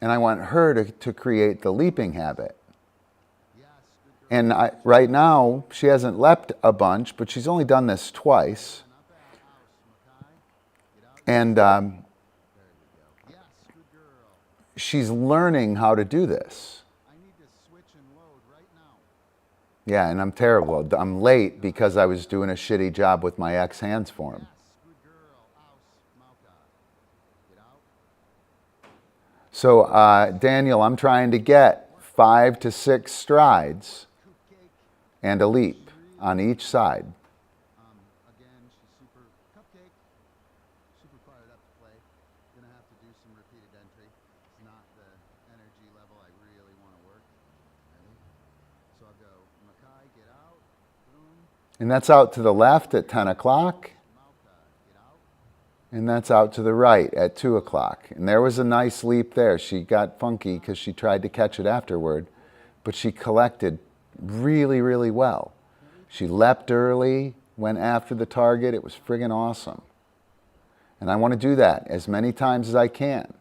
And I want her to create the leaping habit. And right now, she hasn't leapt a bunch, but she's only done this twice. And she's learning how to do this. Yeah, and I'm terrible. I'm late because I was doing a shitty job with my ex hands form. So, Daniel, I'm trying to get 5 to 6 strides and a leap on each side. Again, she's super cupcake, super fired up to play. Gonna have to do some repeated entry. It's not the energy level I really want to work. Ready? So I'll go, Makai, get out, boom. And that's out to the left at 10 o'clock. And that's out to the right at 2 o'clock. And there was a nice leap there. She got funky because she tried to catch it afterward, but she collected really, really well. She leapt early, went after the target. It was friggin' awesome. And I want to do that as many times as I can.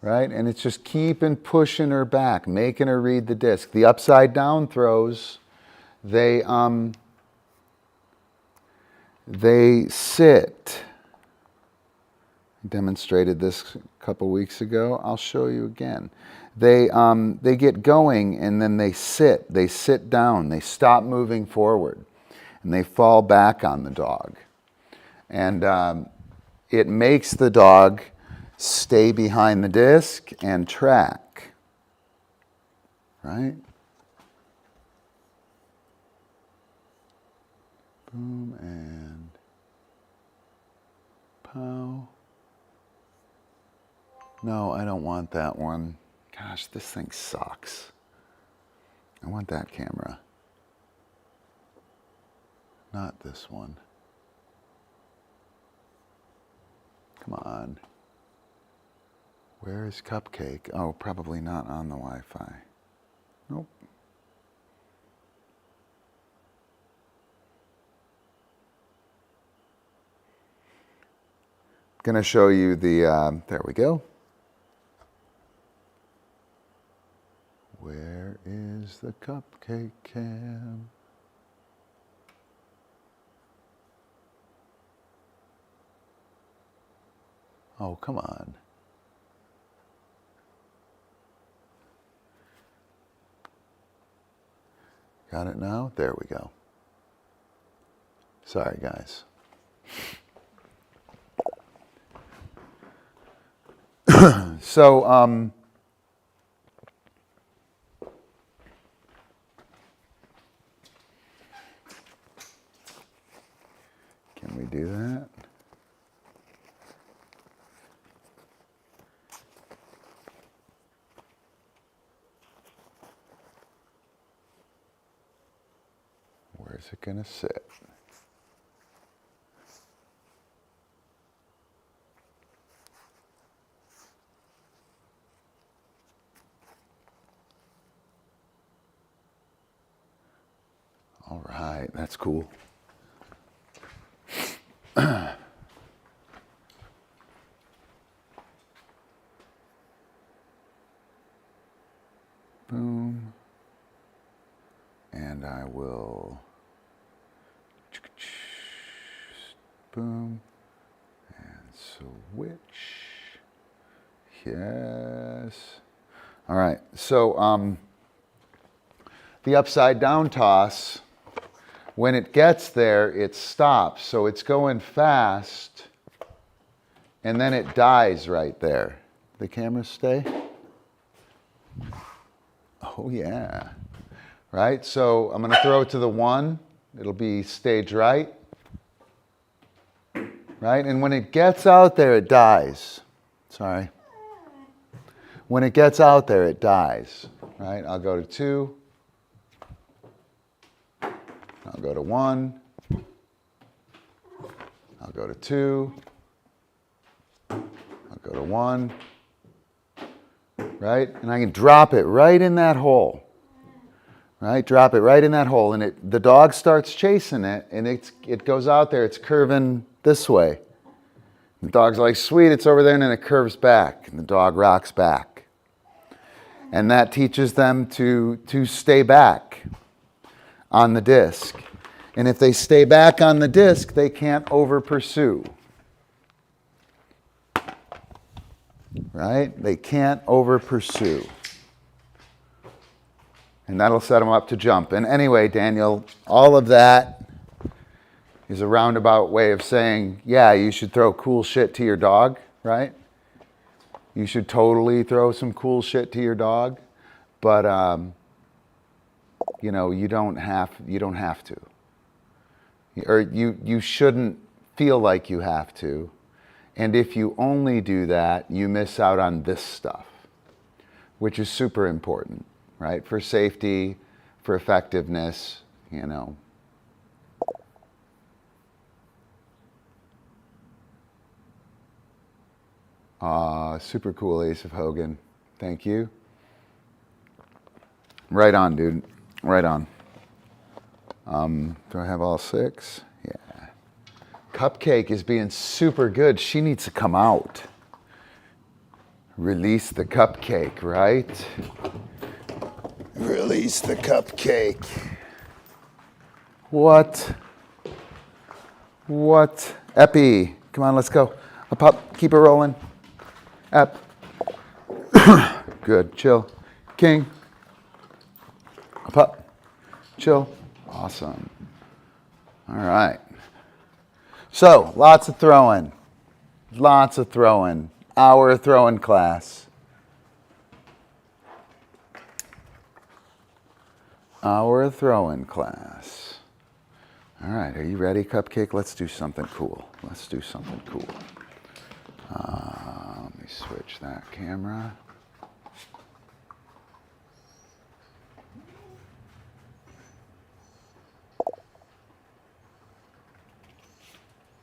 Right? And it's just keeping pushing her back, making her read the disc. The upside down throws, they sit. I demonstrated this a couple weeks ago. I'll show you again. They get going and then they sit down, they stop moving forward, and they fall back on the dog. And it makes the dog stay behind the disc and track, right? Boom and pow. No, I don't want that one. Gosh, this thing sucks. I want that camera. Not this one. Come on. Where is Cupcake? Oh, probably not on the Wi-Fi. Nope. Going to show you the, there we go. Where is the Cupcake cam? Oh, come on. Got it now? There we go. Sorry, guys. So, can we do that? Where's it going to sit? All right, that's cool. Boom. And I will boom and switch. Yes. All right. So the upside down toss, when it gets there, it stops. So it's going fast, and then it dies right there. The camera stay? Oh, yeah. Right? So I'm going to throw it to the 1. It'll be stage right. Right? And when it gets out there, it dies. Sorry. When it gets out there, it dies. Right? I'll go to 2. I'll go to 1. I'll go to 2. I'll go to 1. Right? And I can drop it right in that hole. Right? Drop it right in that hole. And the dog starts chasing it, and it goes out there. It's curving this way. The dog's like, sweet, it's over there, and then it curves back. And the dog rocks back. And that teaches them to stay back on the disc. And if they stay back on the disc, they can't over pursue. Right? They can't over pursue. And that'll set them up to jump. And anyway, Daniel, all of that is a roundabout way of saying, yeah, you should throw cool shit to your dog, right? You should totally throw some cool shit to your dog, but you know, you don't have to. Or you shouldn't feel like you have to. And if you only do that, you miss out on this stuff, which is super important, right? For safety, for effectiveness, you know. Super cool, Ace of Hogan. Thank you. Right on, dude. Right on. Do I have all 6? Yeah. Cupcake is being super good. She needs to come out. Release the cupcake, right? Release the cupcake. What? What? Epi, come on, let's go. A pup, keep it rolling. Ep. Good, chill. King. A pup. Chill. Awesome. All right. So, lots of throwing. Lots of throwing. Hour throwing class. Hour throwing class. All right, are you ready, Cupcake? Let's do something cool. Let's do something cool. Let me switch that camera.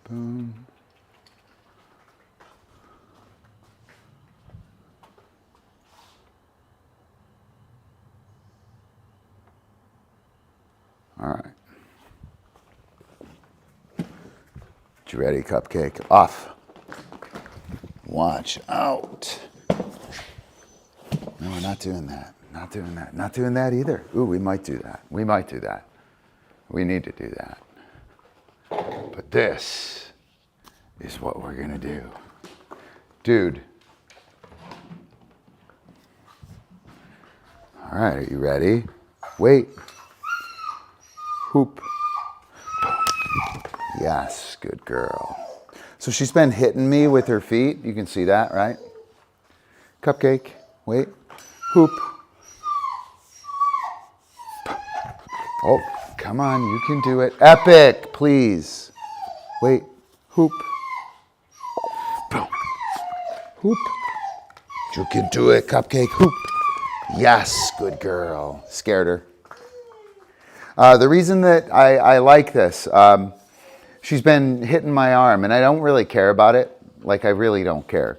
Boom. All right. You ready, Cupcake? Off. Watch out. No, we're not doing that. Not doing that. Not doing that either. Ooh, we might do that. We might do that. We need to do that. But this is what we're going to do. Dude. All right, are you ready? Wait. Hoop. Yes, good girl. So she's been hitting me with her feet. You can see that, right? Cupcake. Wait. Hoop. Oh, come on. You can do it. Epic, please. Wait. Hoop. Boom. Hoop. You can do it, Cupcake. Hoop. Yes, good girl. Scared her. The reason that I like this, she's been hitting my arm, and I don't really care about it. Like, I really don't care.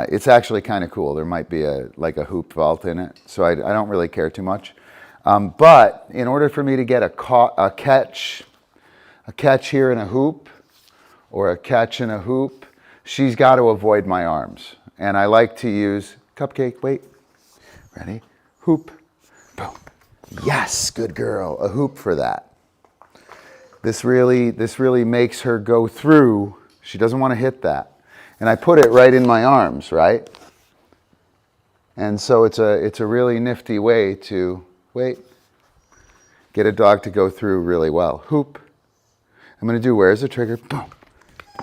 It's actually kind of cool. There might be a hoop vault in it, so I don't really care too much. But in order for me to get a catch here in a hoop, or a catch in a hoop, she's got to avoid my arms. And I like to use, Cupcake, wait, ready, hoop, boom. Yes, good girl, a hoop for that. This really makes her go through. She doesn't want to hit that. And I put it right in my arms, right? And so it's a really nifty way to, wait, get a dog to go through really well. Hoop. I'm going to do, where's the trigger? Boom.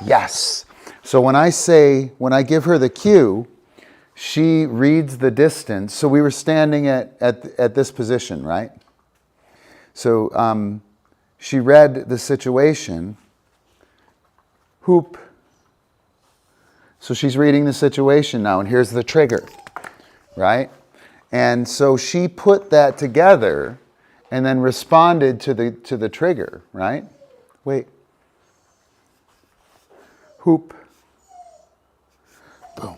Yes. So when I give her the cue, she reads the distance. So we were standing at this position, right? So she read the situation. Hoop. So she's reading the situation now, and here's the trigger, right? And so she put that together, and then responded to the trigger, right? Wait. Hoop. Boom.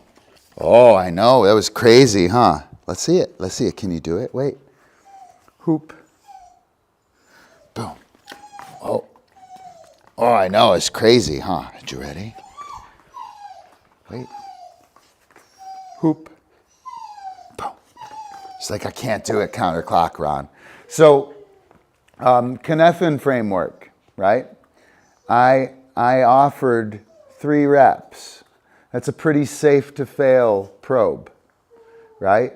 Oh, I know. That was crazy, huh? Let's see it. Let's see it. Can you do it? Wait. Hoop. Boom. Oh. Oh, I know. It's crazy, huh? Are you ready? Wait. Hoop. Boom. It's like I can't do it counterclock, Ron. So, Cynefin framework, right? I offered 3 reps. That's a pretty safe to fail probe, right?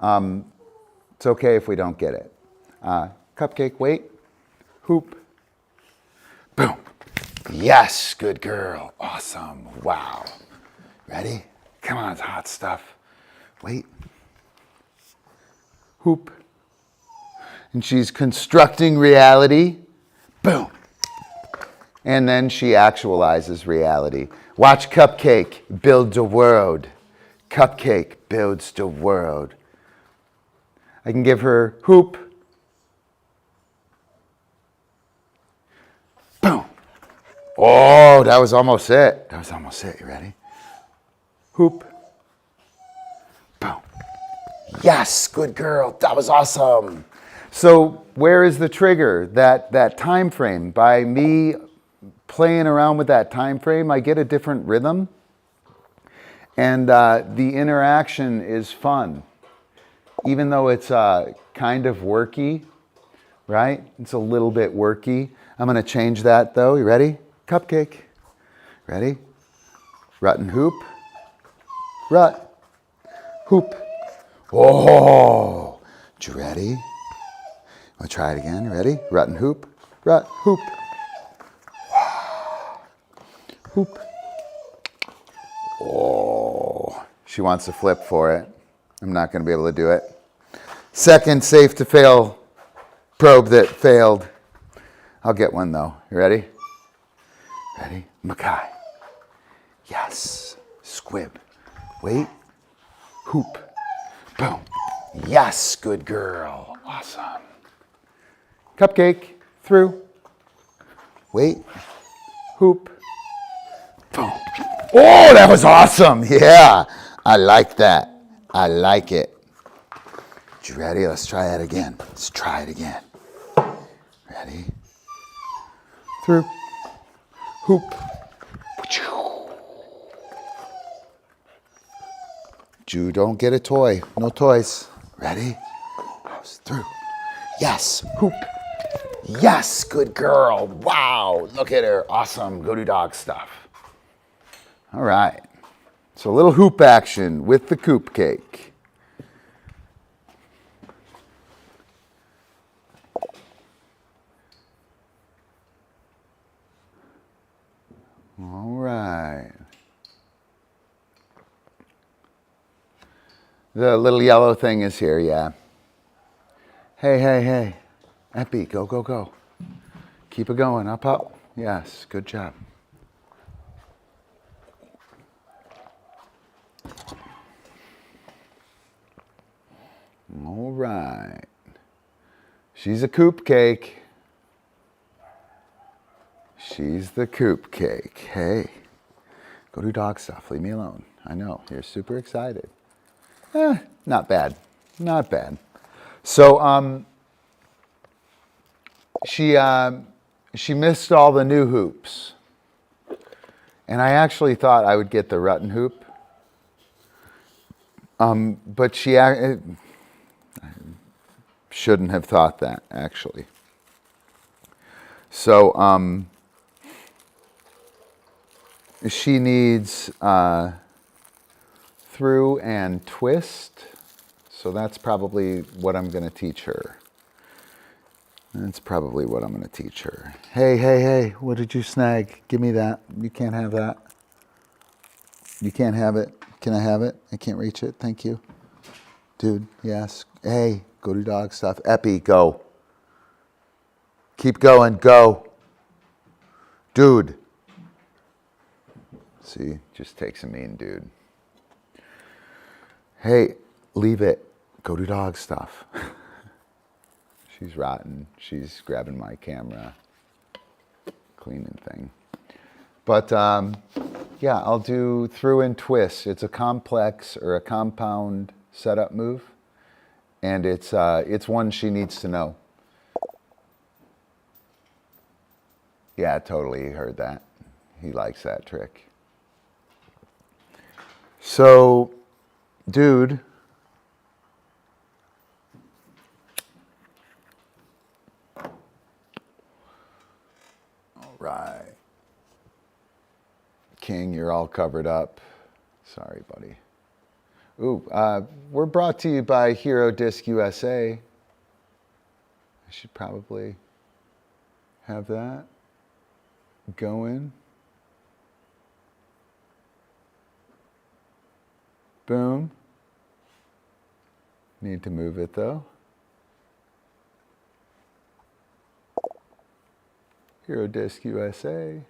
It's okay if we don't get it. Cupcake, wait. Hoop. Boom. Yes, good girl. Awesome. Wow. Ready? Come on, it's hot stuff. Wait. Hoop. And she's constructing reality. Boom. And then she actualizes reality. Watch Cupcake build the world. Cupcake builds the world. I can give her hoop. Boom. Oh, that was almost it. That was almost it. You ready? Hoop. Boom. Yes, good girl. That was awesome. So where is the trigger? That time frame. By me playing around with that time frame, I get a different rhythm. And the interaction is fun. Even though it's kind of worky, right? It's a little bit worky. I'm going to change that though. You ready? Cupcake. Ready? Rut and hoop. Rut. Hoop. Oh! You ready? Want to try it again? You ready? Rut and hoop. Rut. Hoop. Hoop. Oh. She wants to flip for it. I'm not going to be able to do it. Second safe to fail probe that failed. I'll get one though. You ready? Ready? Mackay. Yes. Squib. Wait. Hoop. Boom. Yes. Good girl. Awesome. Cupcake. Through. Wait. Hoop. Boom. Oh, that was awesome. Yeah. I like that. I like it. You ready? Let's try that again. Let's try it again. Ready? Through. Hoop. You don't get a toy. No toys. Ready? Through. Yes. Hoop. Yes. Good girl. Wow. Look at her. Awesome. Go to dog stuff. All right. So a little hoop action with the coop cake. All right. The little yellow thing is here, yeah. Hey, hey, hey. Epi, go, go, go. Keep it going, up, up. Yes, good job. All right. She's a coop cake. She's the coop cake. Hey, go do dog stuff. Leave me alone. I know, you're super excited. Not bad. Not bad. So she missed all the new hoops. And I actually thought I would get the Rutten hoop. But she shouldn't have thought that, actually. So she needs through and twist. So that's probably what I'm going to teach her. That's probably what I'm going to teach her. Hey, hey, hey, what did you snag? Give me that. You can't have that. You can't have it. Can I have it? I can't reach it. Thank you. Dude, yes. Hey, go do dog stuff. Epi, go. Keep going, go. Dude. See, just takes a mean dude. Hey, leave it. Go do dog stuff. She's rotten. She's grabbing my camera, cleaning thing. But yeah, I'll do through and twist. It's a complex or a compound setup move, and it's one she needs to know. Yeah, totally, he heard that. He likes that trick. So, dude, all right. King, you're all covered up. Sorry, buddy. Ooh, we're brought to you by Hero Disc USA. I should probably have that going. Boom. Need to move it though. Hero Disc USA.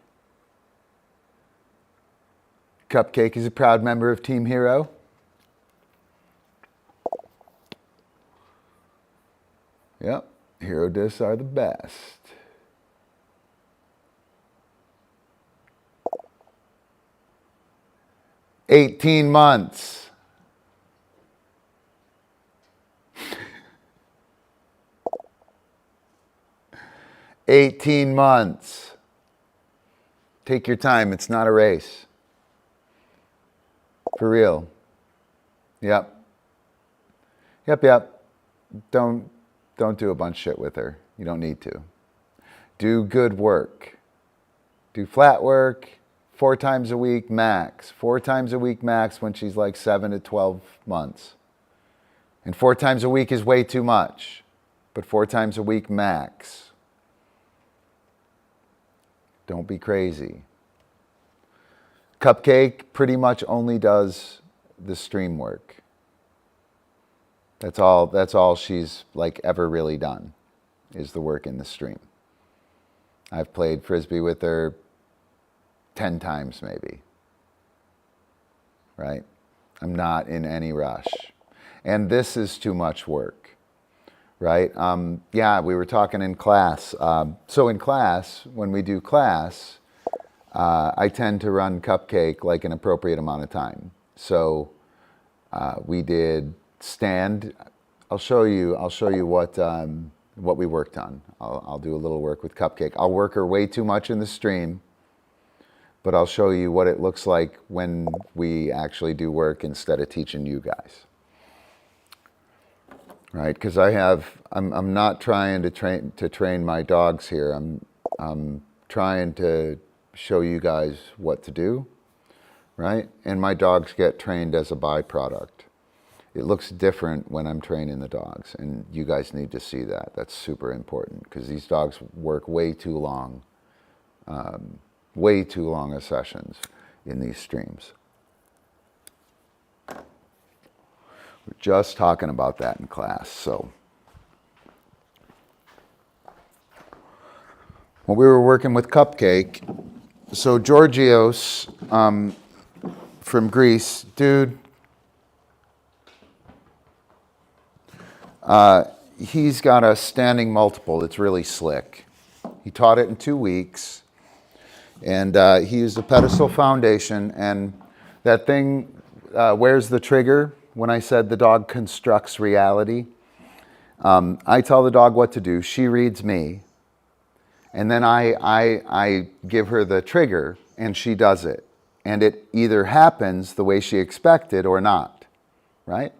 Cupcake is a proud member of Team Hero. Yep, Hero Discs are the best. "18 months. "18 months. Take your time, it's not a race. For real. Yep. Yep. Don't do a bunch of shit with her. You don't need to. Do good work. Do flat work 4 times a week max. 4 times a week max when she's like 7 to 12 months. And 4 times a week is way too much. But 4 times a week max. Don't be crazy. Cupcake pretty much only does the stream work. That's all she's like ever really done, is the work in the stream. I've played Frisbee with her 10 times maybe, right? I'm not in any rush. And this is too much work, right? Yeah, we were talking in class. So in class, when we do class, I tend to run Cupcake like an appropriate amount of time. So we did stand. I'll show you what we worked on. I'll do a little work with Cupcake. I'll work her way too much in the stream, but I'll show you what it looks like when we actually do work instead of teaching you guys. Right? Because I'm not trying to train my dogs here. I'm trying to show you guys what to do, right? And my dogs get trained as a byproduct. It looks different when I'm training the dogs, and you guys need to see that. That's super important, because these dogs work way too long of sessions in these streams. We're just talking about that in class. So when we were working with Cupcake, so Georgios from Greece, dude, he's got a standing multiple that's really slick. He taught it in 2 weeks, and he used a pedestal foundation, and that thing, where's the trigger? When I said the dog constructs reality, I tell the dog what to do, she reads me, and then I give her the trigger, and she does it. And it either happens the way she expected or not, right?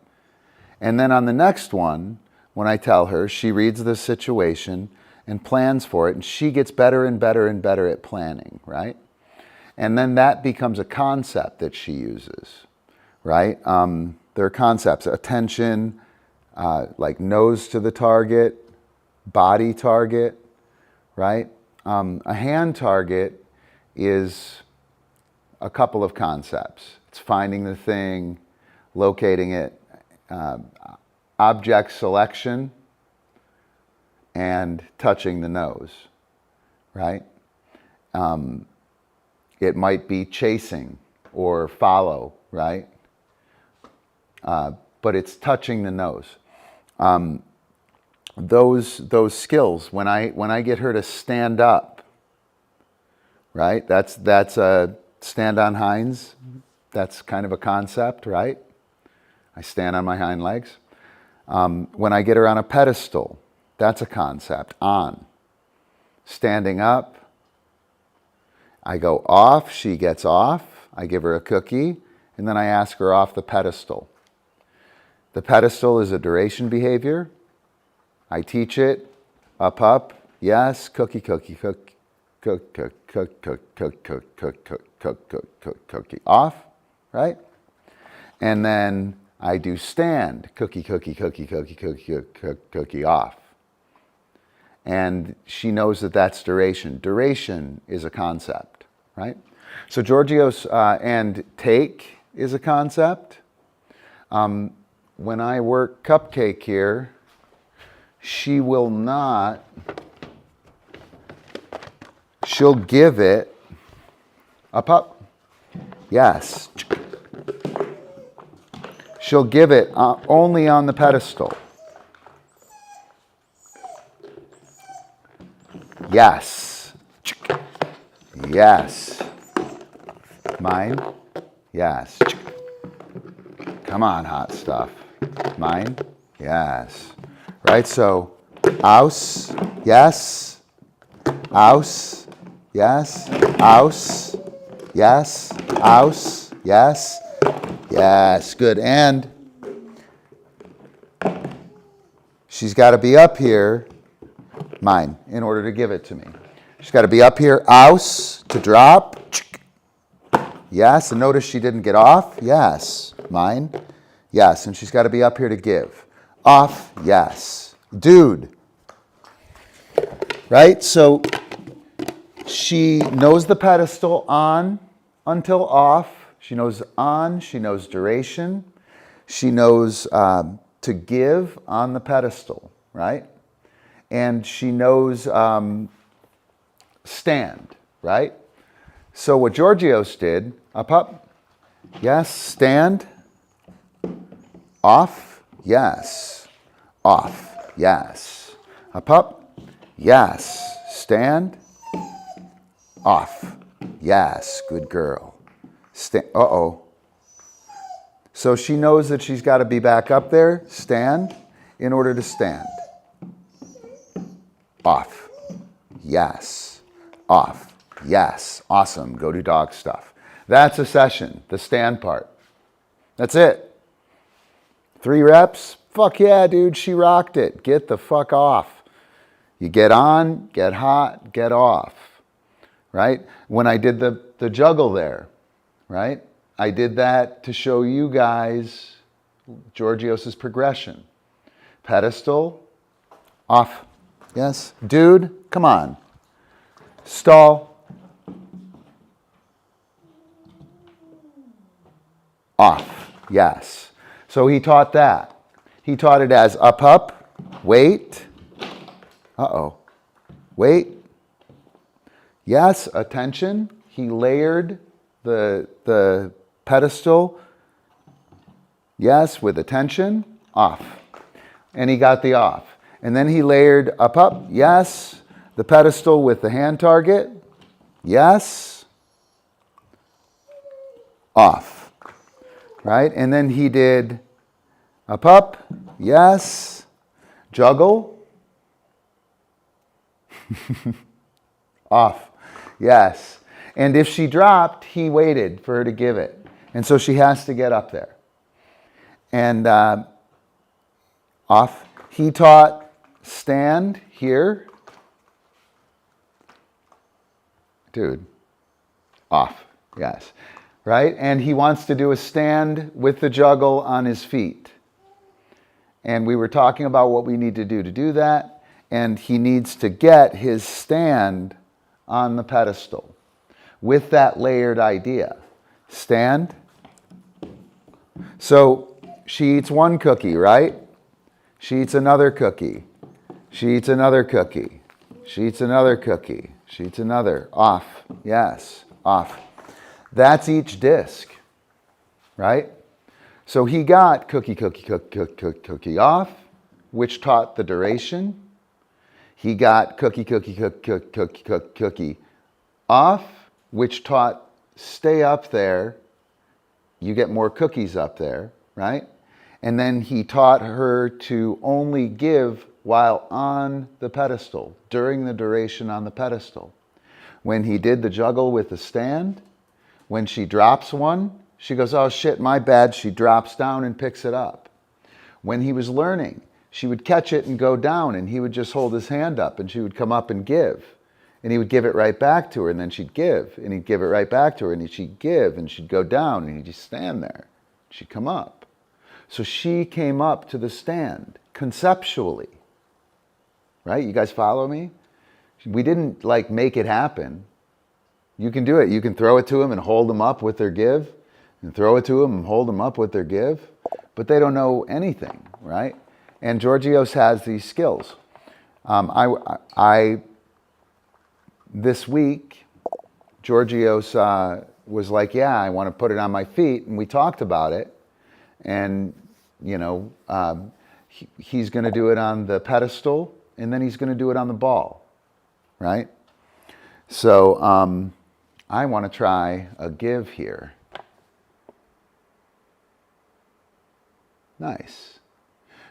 And then on the next one, when I tell her, she reads the situation and plans for it, and she gets better and better and better at planning, right? And then that becomes a concept that she uses, right? There are concepts: attention, like nose to the target, body target, right? A hand target is a couple of concepts. It's finding the thing, locating it, object selection, and touching the nose, right? It might be chasing or follow, right? But it's touching the nose. those skills. When I get her to stand up, right? That's a stand on hinds. That's kind of a concept, right? I stand on my hind legs. When I get her on a pedestal, that's a concept. On. Standing up, I go off, she gets off, I give her a cookie, and then I ask her off the pedestal. The pedestal is a duration behavior. I teach it, up, yes, cookie, cookie, cookie, cookie, cookie, cookie, cookie, cookie, off, right? And then I do stand, cookie, cookie, cookie, cookie, cookie, cookie, off. And she knows that that's duration. Duration is a concept, right? So Giorgio's and take is a concept. When I work Cupcake here, she will not, she'll give it a pup. Yes. She'll give it only on the pedestal. Yes. Yes. Mine. Yes. Come on, hot stuff. Mine. Yes. Right, so, aus. Yes. Aus. Yes. Aus. Yes. Aus. Yes. Yes. Good. And she's got to be up here, mine, in order to give it to me. She's got to be up here, aus, to drop. Yes, and notice she didn't get off. Yes, mine. Yes, and she's got to be up here to give. Off, yes. Dude. Right? So she knows the pedestal on until off. She knows on. She knows duration. She knows to give on the pedestal, right? And she knows stand, right? So what Giorgio's did, up, yes, stand, off, yes, off, yes, up, yes, stand, off, yes, good girl, uh-oh. So she knows that she's got to be back up there, stand, in order to stand. Off, yes, off, yes, awesome, go do dog stuff. That's a session, the stand part. That's it. 3 reps, fuck yeah, dude, she rocked it. Get the fuck off. You get on, get hot, get off, right? When I did the juggle there, right? I did that to show you guys Giorgio's progression. Pedestal, off, yes. Dude, come on. Stall. Off, yes. So he taught that. He taught it as up, wait. Uh-oh. Wait. Yes, attention. He layered the pedestal. Yes, with attention. Off. And he got the off. And then he layered up, yes. The pedestal with the hand target. Yes. Off. Right? And then he did up, yes. Juggle. Off. Yes. And if she dropped, he waited for her to give it. And so she has to get up there. And off. He taught stand here. Dude. Off. Yes. Right? And he wants to do a stand with the juggle on his feet. And we were talking about what we need to do that. And he needs to get his stand on the pedestal with that layered idea. Stand. So she eats one cookie, right? She eats another cookie. She eats another cookie. She eats another cookie. She eats another. Off. Yes. Off. That's each disc, right? So he got cookie, cookie, cookie, cookie, cookie, off, which taught the duration. He got cookie, cookie, cookie, cookie, cookie, cookie, cookie. Off, which taught stay up there. You get more cookies up there, right? And then he taught her to only give while on the pedestal, during the duration on the pedestal. When he did the juggle with the stand, when she drops one, she goes, oh shit, my bad. She drops down and picks it up. When he was learning, she would catch it and go down, and he would just hold his hand up, and she would come up and give. And he would give it right back to her, and then she'd give, and he'd give it right back to her, and she'd give, and she'd go down, and he'd just stand there. She'd come up. So she came up to the stand conceptually, right? You guys follow me? We didn't like make it happen. You can do it. You can throw it to them and hold them up with their give, and throw it to them and hold them up with their give, but they don't know anything, right? And Georgios has these skills. This week, Georgios was like, yeah, I want to put it on my feet, and we talked about it. And, you know, he's going to do it on the pedestal, and then he's going to do it on the ball, right? So I want to try a give here. Nice.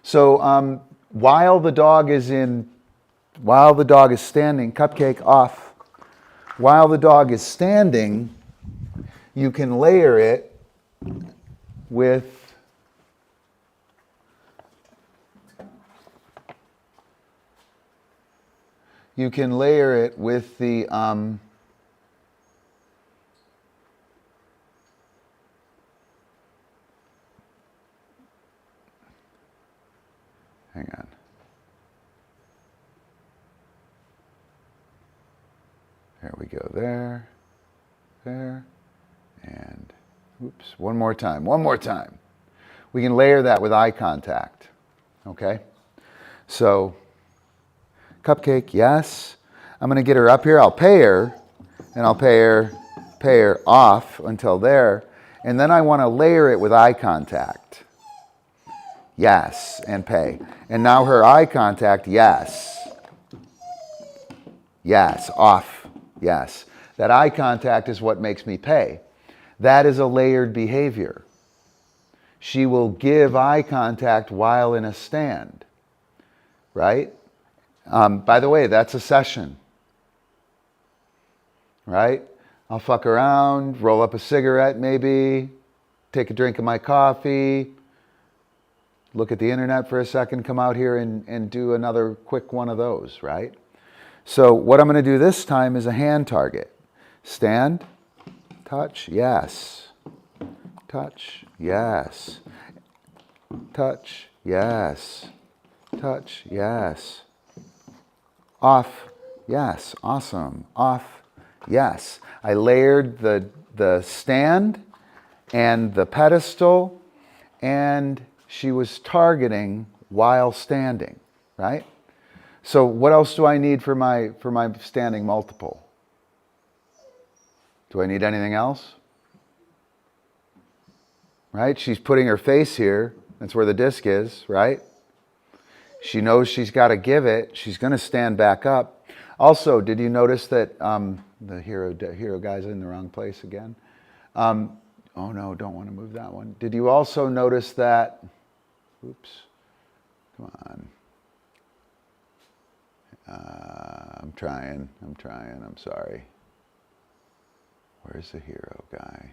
So while the dog is standing, cupcake off. While the dog is standing, you can layer it with the hang on. There we go, there, and oops, one more time. We can layer that with eye contact, okay? So, cupcake, yes. I'm gonna get her up here, I'll pay her, and I'll pay her off until there, and then I wanna layer it with eye contact. Yes, and pay. And now her eye contact, yes. Yes, off, yes. That eye contact is what makes me pay. That is a layered behavior. She will give eye contact while in a stand, right? By the way, that's a session, right? I'll fuck around, roll up a cigarette maybe, take a drink of my coffee, look at the internet for a second, come out here and do another quick one of those, right? So what I'm going to do this time is a hand target. Stand, touch, yes. Touch, yes. Touch, yes. Touch, yes. Off, yes. Awesome. Off, yes. I layered the stand and the pedestal, and she was targeting while standing, right? So what else do I need for my standing multiple? Do I need anything else? Right? She's putting her face here. That's where the disc is, right? She knows she's got to give it. She's going to stand back up. Also, did you notice that the hero guy's in the wrong place again? Oh no, don't want to move that one. Did you also notice that? Oops. Come on. I'm trying. I'm sorry. Where's the hero guy?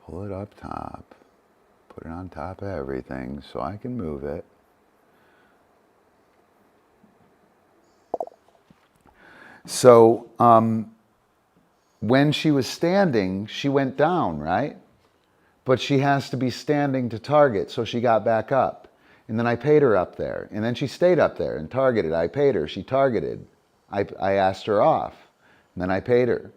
Pull it up top. Put it on top of everything so I can move it. So when she was standing, she went down, right? But she has to be standing to target, so she got back up. And then I paid her up there. And then she stayed up there and targeted. I paid her. She targeted. I asked her off. And then I paid her.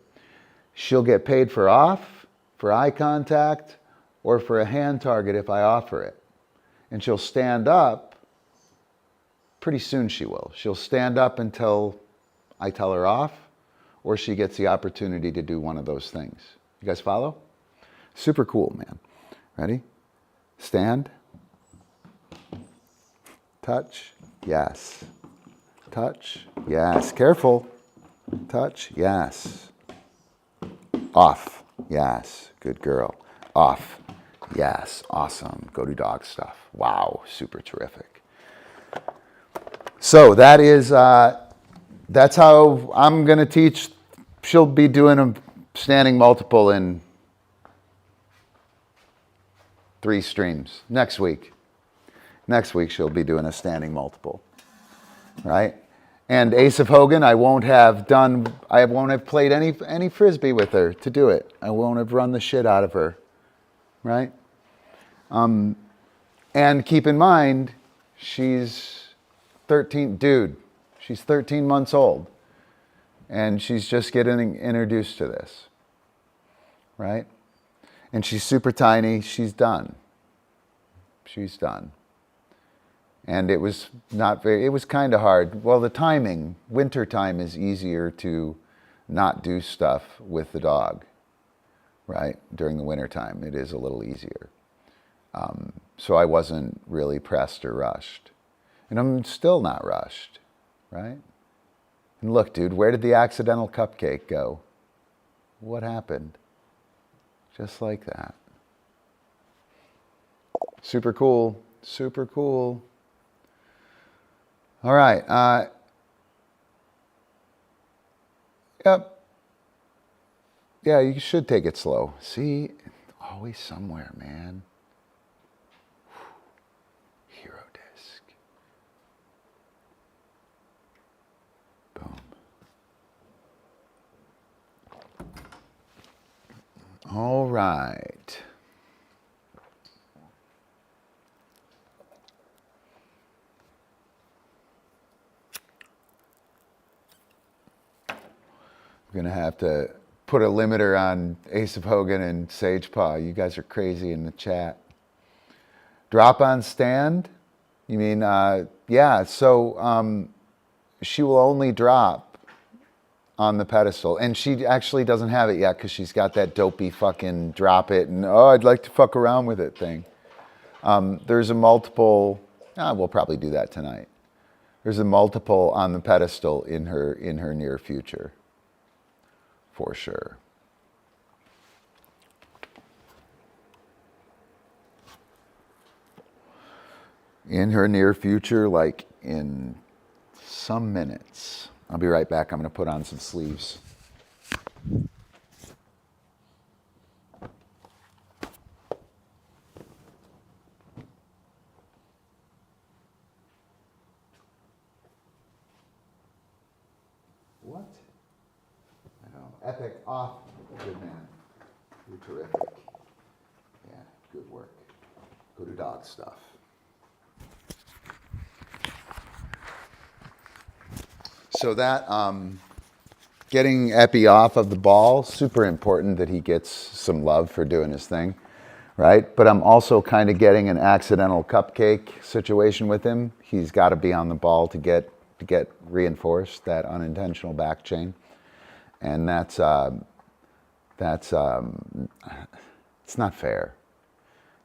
She'll get paid for off, for eye contact, or for a hand target if I offer it. And she'll stand up. Pretty soon she will. She'll stand up until I tell her off, or she gets the opportunity to do one of those things. You guys follow? Super cool, man. Ready? Stand. Touch. Yes. Touch. Yes. Careful. Touch. Yes. Off. Yes. Good girl. Off. Yes. Awesome. Go to dog stuff. Wow. Super terrific. So that is, that's how I'm going to teach. She'll be doing a standing multiple in 3 streams next week. Next week she'll be doing a standing multiple, right? And Ace of Hogan, I won't have played any frisbee with her to do it. I won't have run the shit out of her, right? And keep in mind, she's 13, dude, she's 13 months old. And she's just getting introduced to this, right? And she's super tiny. She's done. She's done. And it was it was kind of hard. Well, the timing, winter time is easier to not do stuff with the dog, right? During the winter time, it is a little easier. So I wasn't really pressed or rushed. And I'm still not rushed, right? And look, dude, where did the accidental cupcake go? What happened? Just like that. Super cool. Super cool. All right. Yep. Yeah, you should take it slow. See, always somewhere, man. Hero disc. Boom. All right. I'm going to have to put a limiter on Ace of Hogan and Sage Paw. You guys are crazy in the chat. Drop on stand? You mean, yeah, so she will only drop on the pedestal. And she actually doesn't have it yet because she's got that dopey fucking drop it and, oh, I'd like to fuck around with it thing. There's a multiple, we'll probably do that tonight. There's a multiple on the pedestal in her near future. For sure. In her near future, like in some minutes. I'll be right back. I'm going to put on some sleeves. What? I know. Epic off. Good man. You're terrific. Yeah, good work. Go to dog stuff. So that getting Epi off of the ball, super important that he gets some love for doing his thing, right? But I'm also kind of getting an accidental cupcake situation with him. He's got to be on the ball to get reinforced, that unintentional back chain. And it's not fair,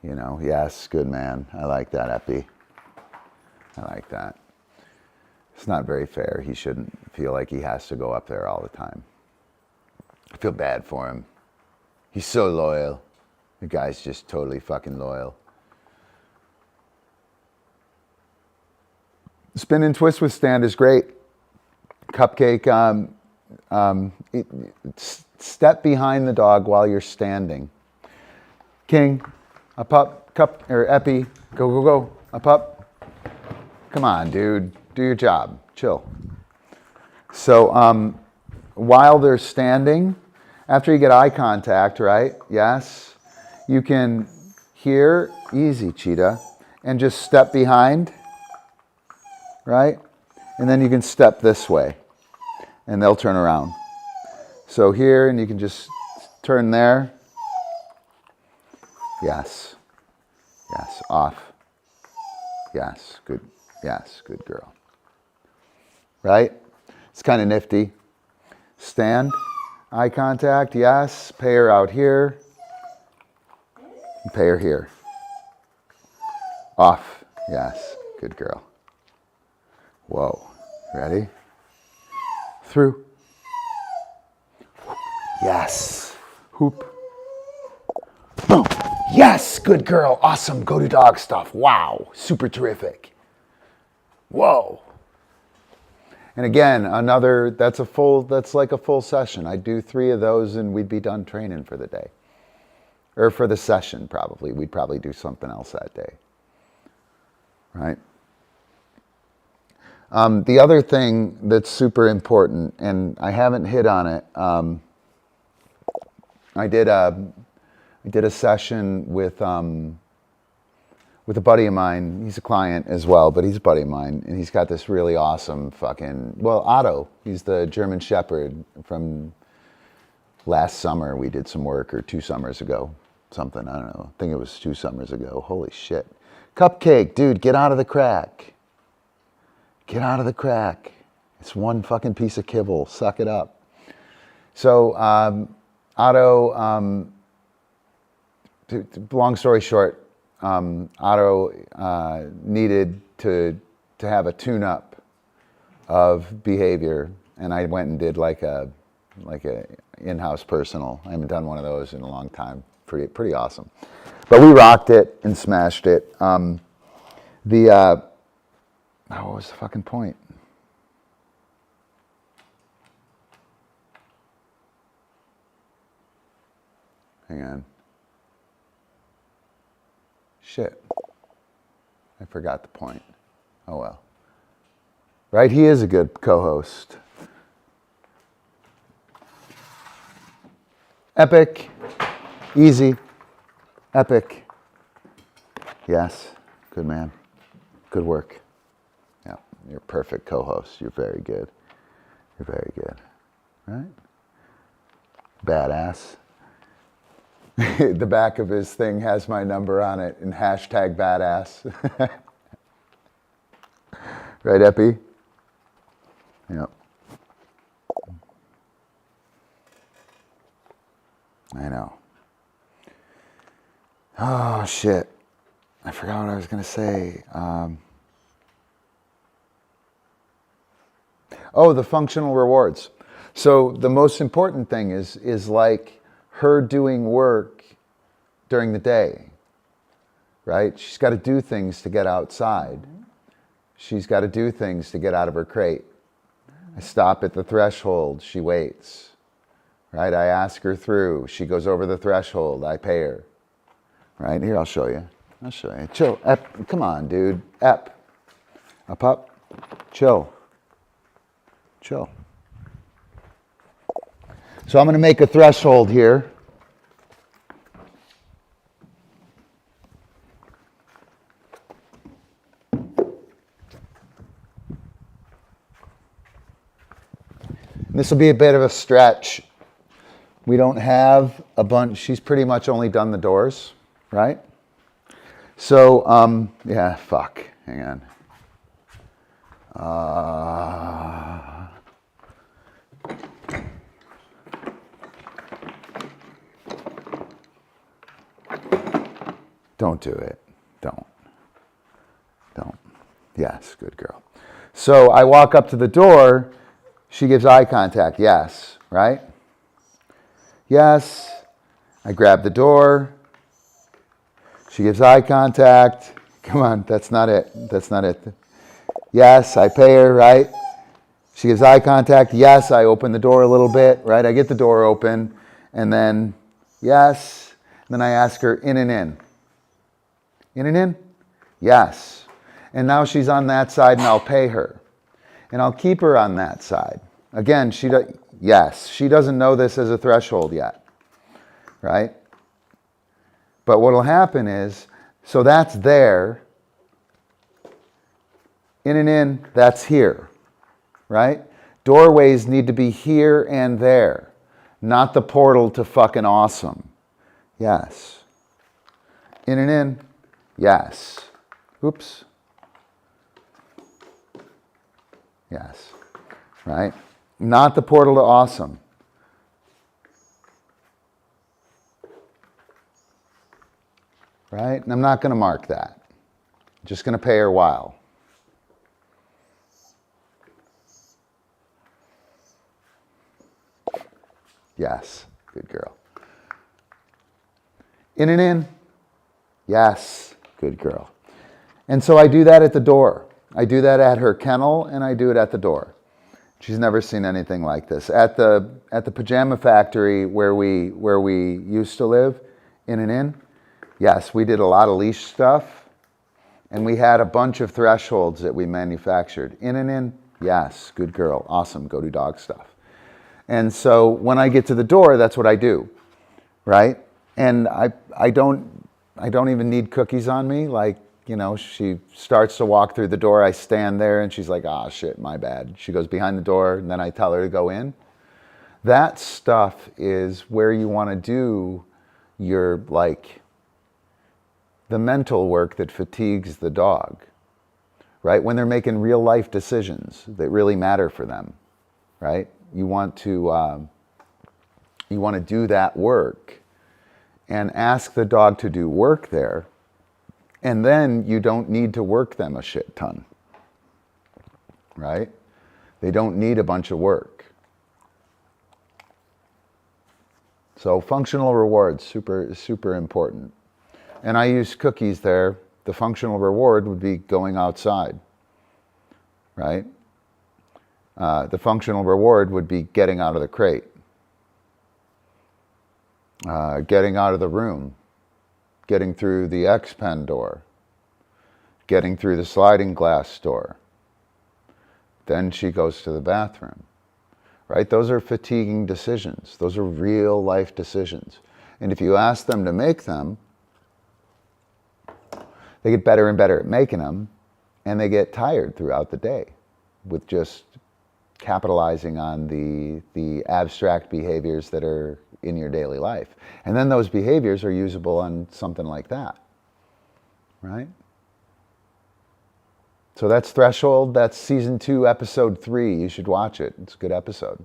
you know. Yes, good man. I like that, Epi. I like that. It's not very fair. He shouldn't feel like he has to go up there all the time. I feel bad for him. He's so loyal. The guy's just totally fucking loyal. Spin and twist with stand is great. Cupcake, step behind the dog while you're standing. King, up, or Epi, go, up. Come on, dude. Do your job. Chill. So while they're standing, after you get eye contact, right? Yes. You can here, easy, cheetah, and just step behind, right? And then you can step this way, and they'll turn around. So here, and you can just turn there. Yes. Yes. Off. Yes. Good. Yes. Good girl. Right? It's kind of nifty. Stand. Eye contact. Yes. Pay her out here. And pay her here. Off. Yes. Good girl. Whoa. Ready? Through. Yes. Hoop. Boom. Yes. Good girl. Awesome. Go to dog stuff. Wow. Super terrific. Whoa. And again, that's like a full session. I'd do 3 of those and we'd be done training for the day. Or for the session, probably. We'd probably do something else that day. Right? The other thing that's super important, and I haven't hit on it, I did a session with a buddy of mine. He's a client as well, but he's a buddy of mine, and he's got this really awesome Otto. He's the German Shepherd from last summer. We did some work, or 2 summers ago, something, I don't know. I think it was 2 summers ago. Holy shit. Cupcake, dude, get out of the crack. Get out of the crack. It's one fucking piece of kibble. Suck it up. So Otto, long story short, Otto needed to have a tune-up of behavior, and I went and did like a in-house personal. I haven't done one of those in a long time. Pretty awesome. But we rocked it and smashed it. What was the fucking point? Hang on. Shit. I forgot the point. Oh well. Right? He is a good co-host. Epic. Easy. Epic. Yes. Good man. Good work. Yeah. You're a perfect co-host. You're very good. You're very good. Right? Badass. The back of his thing has my number on it and hashtag badass. Right, Epi? Yep. I know. Oh, shit. I forgot what I was going to say. The functional rewards. So the most important thing is like her doing work during the day, right? She's got to do things to get outside. She's got to do things to get out of her crate. I stop at the threshold. She waits, right? I ask her through. She goes over the threshold. I pay her, right? Here, I'll show you. I'll show you. Chill. Ep. Come on, dude. Ep. A pup. Chill. Chill. So I'm going to make a threshold here. This will be a bit of a stretch. We don't have a bunch. She's pretty much only done the doors, right? So, yeah, fuck. Hang on. Don't do it. Don't. Yes, good girl. So I walk up to the door. She gives eye contact. Yes, right? Yes. I grab the door. She gives eye contact. Come on, that's not it. That's not it. Yes, I pay her, right? She gives eye contact. Yes, I open the door a little bit, right? I get the door open, and then, yes. And then I ask her, in and in. In and in? Yes. And now she's on that side, and I'll pay her. And I'll keep her on that side. Again, yes, she doesn't know this as a threshold yet, right? But what will happen is, so that's there. In and in, that's here, right? Doorways need to be here and there, not the portal to fucking awesome. Yes. In and in, yes. Oops. Yes, right? Not the portal to awesome. Right? And I'm not going to mark that. Just going to pay her while. Yes, good girl. In and in. Yes, good girl. And so I do that at the door. I do that at her kennel, and I do it at the door. She's never seen anything like this. At the pajama factory where we used to live, in and in, yes, we did a lot of leash stuff, and we had a bunch of thresholds that we manufactured. In and in, yes, good girl, awesome, go do dog stuff. And so when I get to the door, that's what I do, right? And I don't even need cookies on me. Like, you know, she starts to walk through the door, I stand there, and she's like, ah, shit, my bad. She goes behind the door, and then I tell her to go in. That stuff is where you want to do your, like, the mental work that fatigues the dog, right? When they're making real life decisions that really matter for them, right? You want to do that work and ask the dog to do work there, and then you don't need to work them a shit ton, right? They don't need a bunch of work. So functional rewards, super important. And I use cookies there. The functional reward would be going outside, right? The functional reward would be getting out of the crate, getting out of the room, getting through the X-Pen door, getting through the sliding glass door. Then she goes to the bathroom, right? Those are fatiguing decisions. Those are real life decisions. And if you ask them to make them, they get better and better at making them, and they get tired throughout the day with just capitalizing on the abstract behaviors that are in your daily life. And then those behaviors are usable on something like that, right? So that's Threshold. That's season 2, episode 3. You should watch it. It's a good episode.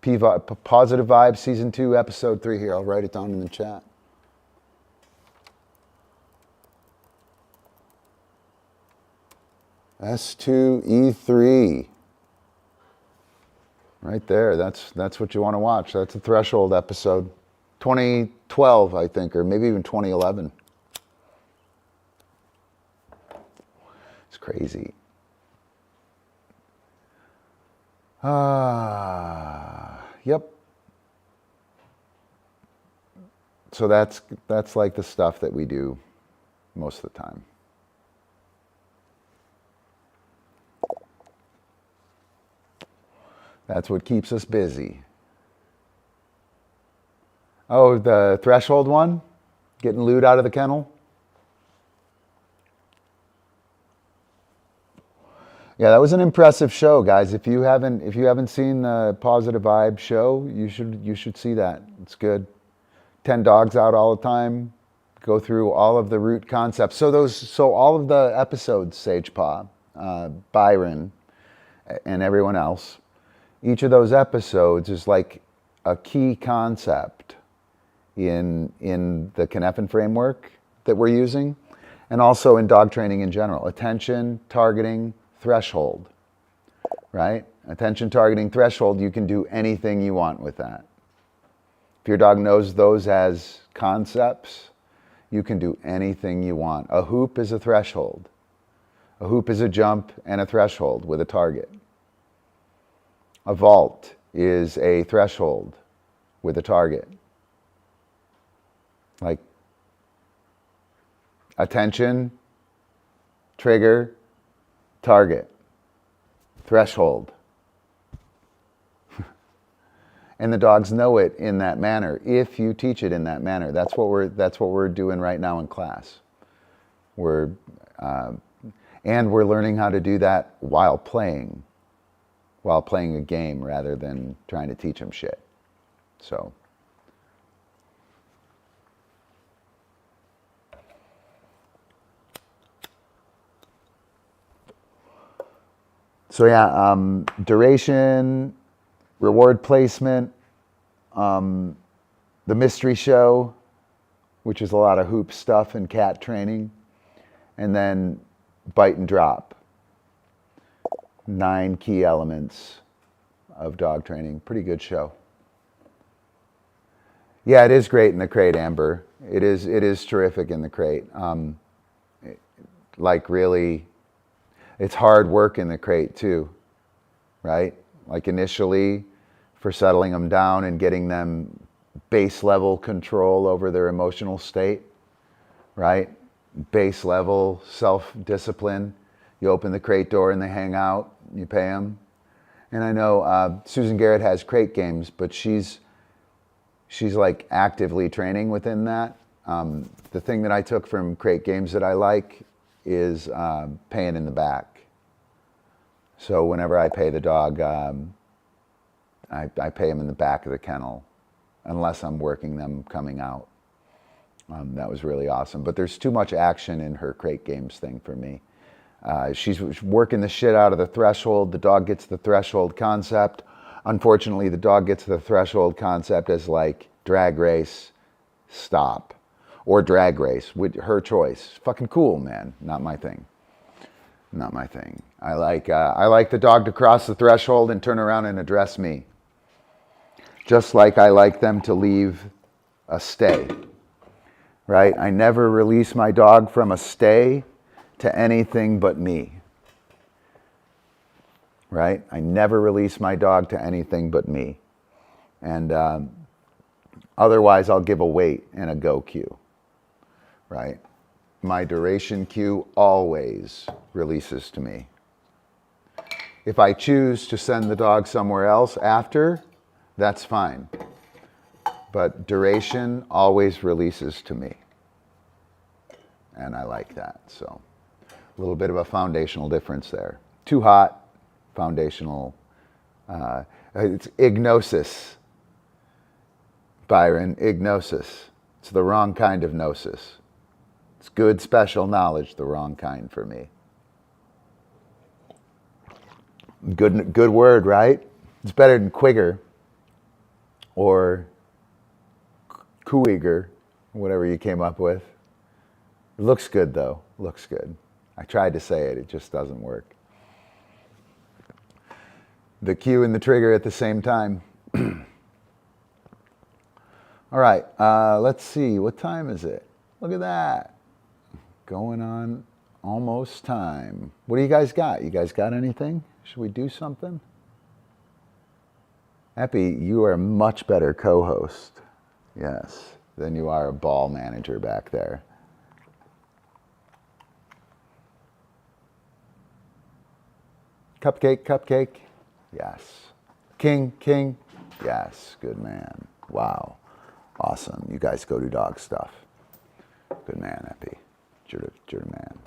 Pawsitive Vybe, season 2, episode 3. Here, I'll write it down in the chat. S2E3. Right there. That's what you want to watch. That's a Threshold episode. 2012, I think, or maybe even 2011. It's crazy. Yep. So that's like the stuff that we do most of the time. That's what keeps us busy. Oh, the Threshold one? Getting lewd out of the kennel? Yeah, that was an impressive show, guys. If you haven't seen the Pawsitive Vybe show, you should see that. It's good. 10 dogs out all the time. Go through all of the root concepts. So all of the episodes, Sage Paw, Byron, and everyone else, each of those episodes is like a key concept in the Cynefin framework that we're using, and also in dog training in general. Attention, targeting, threshold, right? Attention, targeting, threshold, you can do anything you want with that. If your dog knows those as concepts, you can do anything you want. A hoop is a threshold. A hoop is a jump and a threshold with a target. A vault is a threshold with a target. Like attention, trigger, target, threshold. And the dogs know it in that manner if you teach it in that manner. That's what we're doing right now in class. And we're learning how to do that while playing a game rather than trying to teach them shit. So yeah, duration, reward placement, the mystery show, which is a lot of hoop stuff and cat training, and then bite and drop. 9 key elements of dog training. Pretty good show. Yeah, it is great in the crate, Amber. It is terrific in the crate. Like really, it's hard work in the crate too, right? Like initially, for settling them down and getting them base level control over their emotional state, right? Base level self-discipline. You open the crate door and they hang out, you pay them. And I know Susan Garrett has crate games, but she's like actively training within that. The thing that I took from crate games that I like is paying in the back. So whenever I pay the dog, I pay him in the back of the kennel, unless I'm working them coming out. That was really awesome. But there's too much action in her crate games thing for me. She's working the shit out of the threshold. The dog gets the threshold concept. Unfortunately, the dog gets the threshold concept as like drag race, stop, or drag race, with her choice. Fucking cool, man. Not my thing. Not my thing. I like the dog to cross the threshold and turn around and address me. Just like I like them to leave a stay, right? I never release my dog from a stay to anything but me, right? I never release my dog to anything but me. And otherwise, I'll give a wait and a go cue, right? My duration cue always releases to me. If I choose to send the dog somewhere else after, that's fine. But duration always releases to me. And I like that, so. A little bit of a foundational difference there. Too hot, foundational. It's ignosis, Byron, ignosis. It's the wrong kind of gnosis. It's good special knowledge, the wrong kind for me. Good word, right? It's better than quigger or cooiger, whatever you came up with. It looks good though, looks good. I tried to say it, it just doesn't work. The cue and the trigger at the same time. All right, let's see, what time is it? Look at that. Going on almost time. What do you guys got? You guys got anything? Should we do something? Epi, you are a much better co-host, yes, than you are a ball manager back there. Cupcake, cupcake, yes. King, yes, good man. Wow, awesome. You guys go do dog stuff. Good man, Epi. You're the man.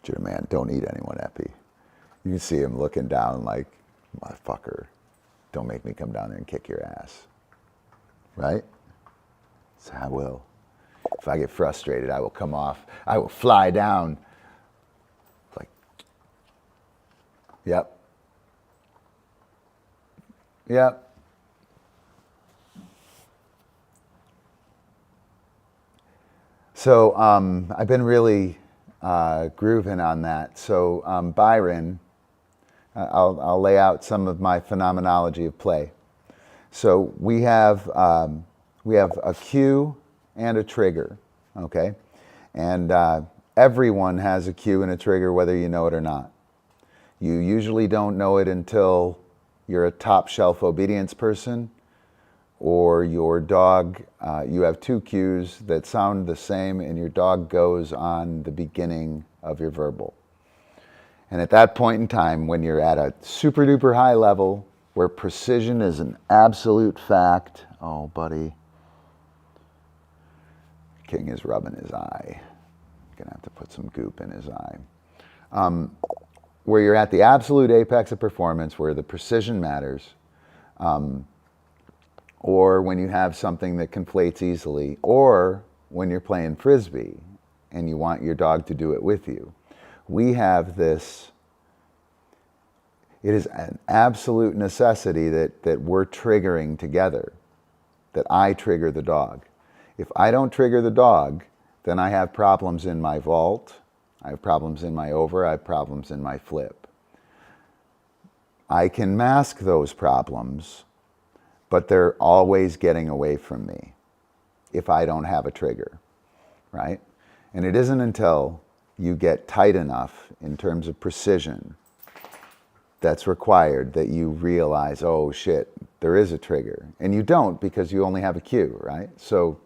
You're the man. Don't eat anyone, Epi. You can see him looking down like, motherfucker, don't make me come down there and kick your ass. Right? So I will. If I get frustrated, I will come off. I will fly down. Like, yep. Yep. So I've been really grooving on that. So Byron, I'll lay out some of my phenomenology of play. So we have a cue and a trigger, okay? And everyone has a cue and a trigger whether you know it or not. You usually don't know it until you're a top shelf obedience person, or your dog, you have two cues that sound the same and your dog goes on the beginning of your verbal. And at that point in time, when you're at a super duper high level, where precision is an absolute fact, oh buddy, King is rubbing his eye. Gonna have to put some goop in his eye. Where you're at the absolute apex of performance, where the precision matters, or when you have something that conflates easily, or when you're playing Frisbee and you want your dog to do it with you. We have this, it is an absolute necessity that we're triggering together, that I trigger the dog. If I don't trigger the dog, then I have problems in my vault, I have problems in my over, I have problems in my flip. I can mask those problems, but they're always getting away from me if I don't have a trigger, right? And it isn't until you get tight enough in terms of precision that's required that you realize, oh shit, there is a trigger. And you don't, because you only have a cue, right? So,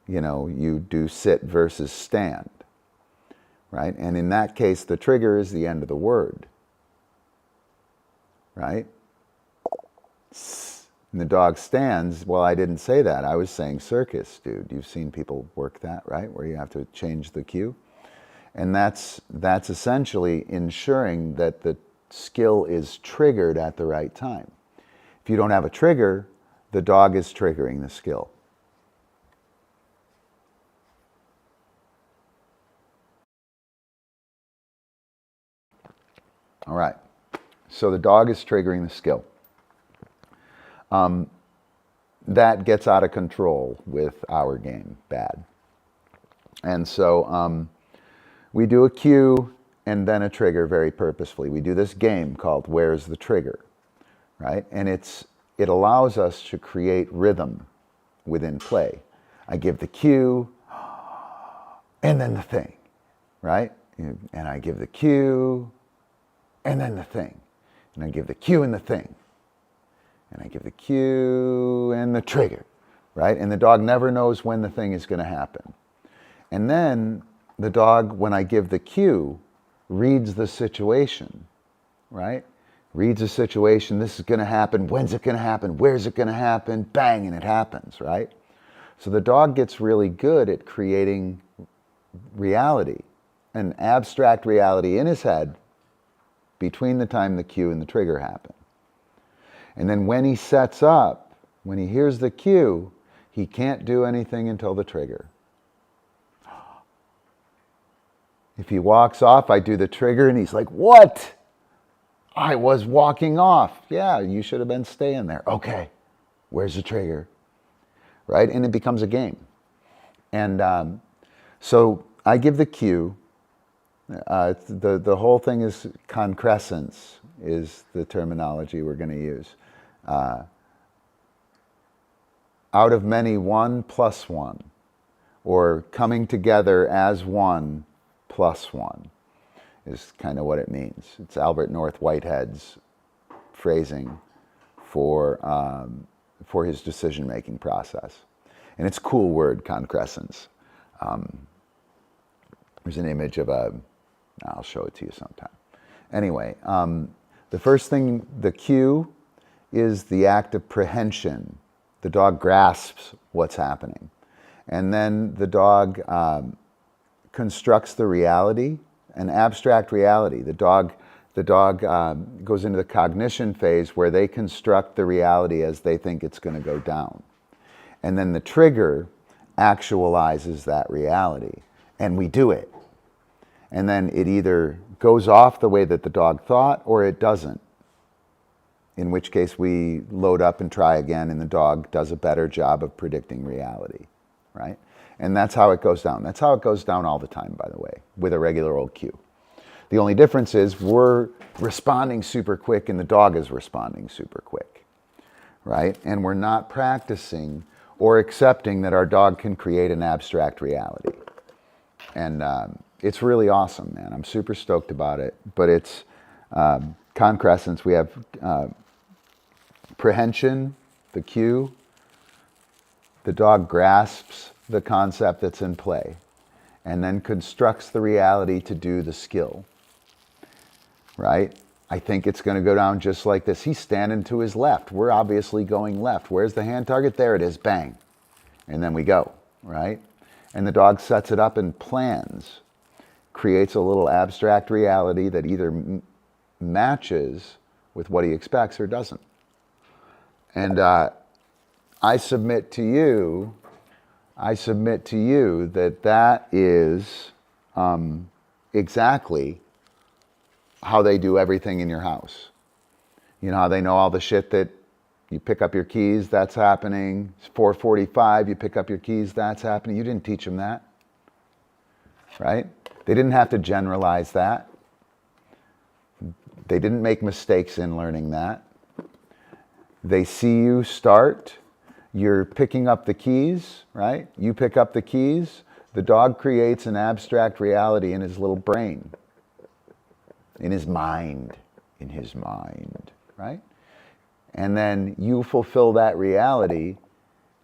you know, you do sit versus stand, right? And in that case, the trigger is the end of the word, right? And the dog stands. Well, I didn't say that. I was saying circus, dude. You've seen people work that, right? Where you have to change the cue. And that's essentially ensuring that the skill is triggered at the right time. If you don't have a trigger, the dog is triggering the skill. All right. So the dog is triggering the skill. That gets out of control with our game, bad. And so we do a cue and then a trigger very purposefully. We do this game called Where's the Trigger, right? And it allows us to create rhythm within play. I give the cue and then the thing, right? And I give the cue and then the thing. And I give the cue and the thing. And I give the cue and the trigger, right? And the dog never knows when the thing is going to happen. And then the dog, when I give the cue, reads the situation, right? Reads the situation, this is going to happen, when's it going to happen, where's it going to happen, bang, and it happens, right? So the dog gets really good at creating reality, an abstract reality in his head between the time the cue and the trigger happen. And then when he sets up, when he hears the cue, he can't do anything until the trigger. If he walks off, I do the trigger and he's like, what? I was walking off. Yeah, you should have been staying there. Okay, where's the trigger? Right? And it becomes a game. And so I give the cue. The whole thing is concrescence is the terminology we're going to use. Out of many, one plus one, or coming together as one plus one is kind of what it means. It's Albert North Whitehead's phrasing for his decision-making process. And it's a cool word, concrescence. There's an image of I'll show it to you sometime. Anyway, the first thing, the cue, is the act of prehension. The dog grasps what's happening. And then the dog constructs the reality, an abstract reality. The dog goes into the cognition phase where they construct the reality as they think it's going to go down. And then the trigger actualizes that reality. And we do it. And then it either goes off the way that the dog thought or it doesn't. In which case we load up and try again and the dog does a better job of predicting reality, right? And that's how it goes down. That's how it goes down all the time, by the way, with a regular old cue. The only difference is we're responding super quick and the dog is responding super quick, right? And we're not practicing or accepting that our dog can create an abstract reality. And it's really awesome, man. I'm super stoked about it. But it's concrescence. We have prehension, the cue. The dog grasps the concept that's in play and then constructs the reality to do the skill, right? I think it's going to go down just like this. He's standing to his left. We're obviously going left. Where's the hand target? There it is. Bang. And then we go, right? And the dog sets it up and plans, creates a little abstract reality that either matches with what he expects or doesn't. And I submit to you that that is exactly how they do everything in your house. You know how they know all the shit that you pick up your keys, that's happening. It's 4:45, you pick up your keys, that's happening. You didn't teach them that. right? They didn't have to generalize that. They didn't make mistakes in learning that. They see you start, you're picking up the keys, right? You pick up the keys, the dog creates an abstract reality in his little brain, in his mind, right? And then you fulfill that reality,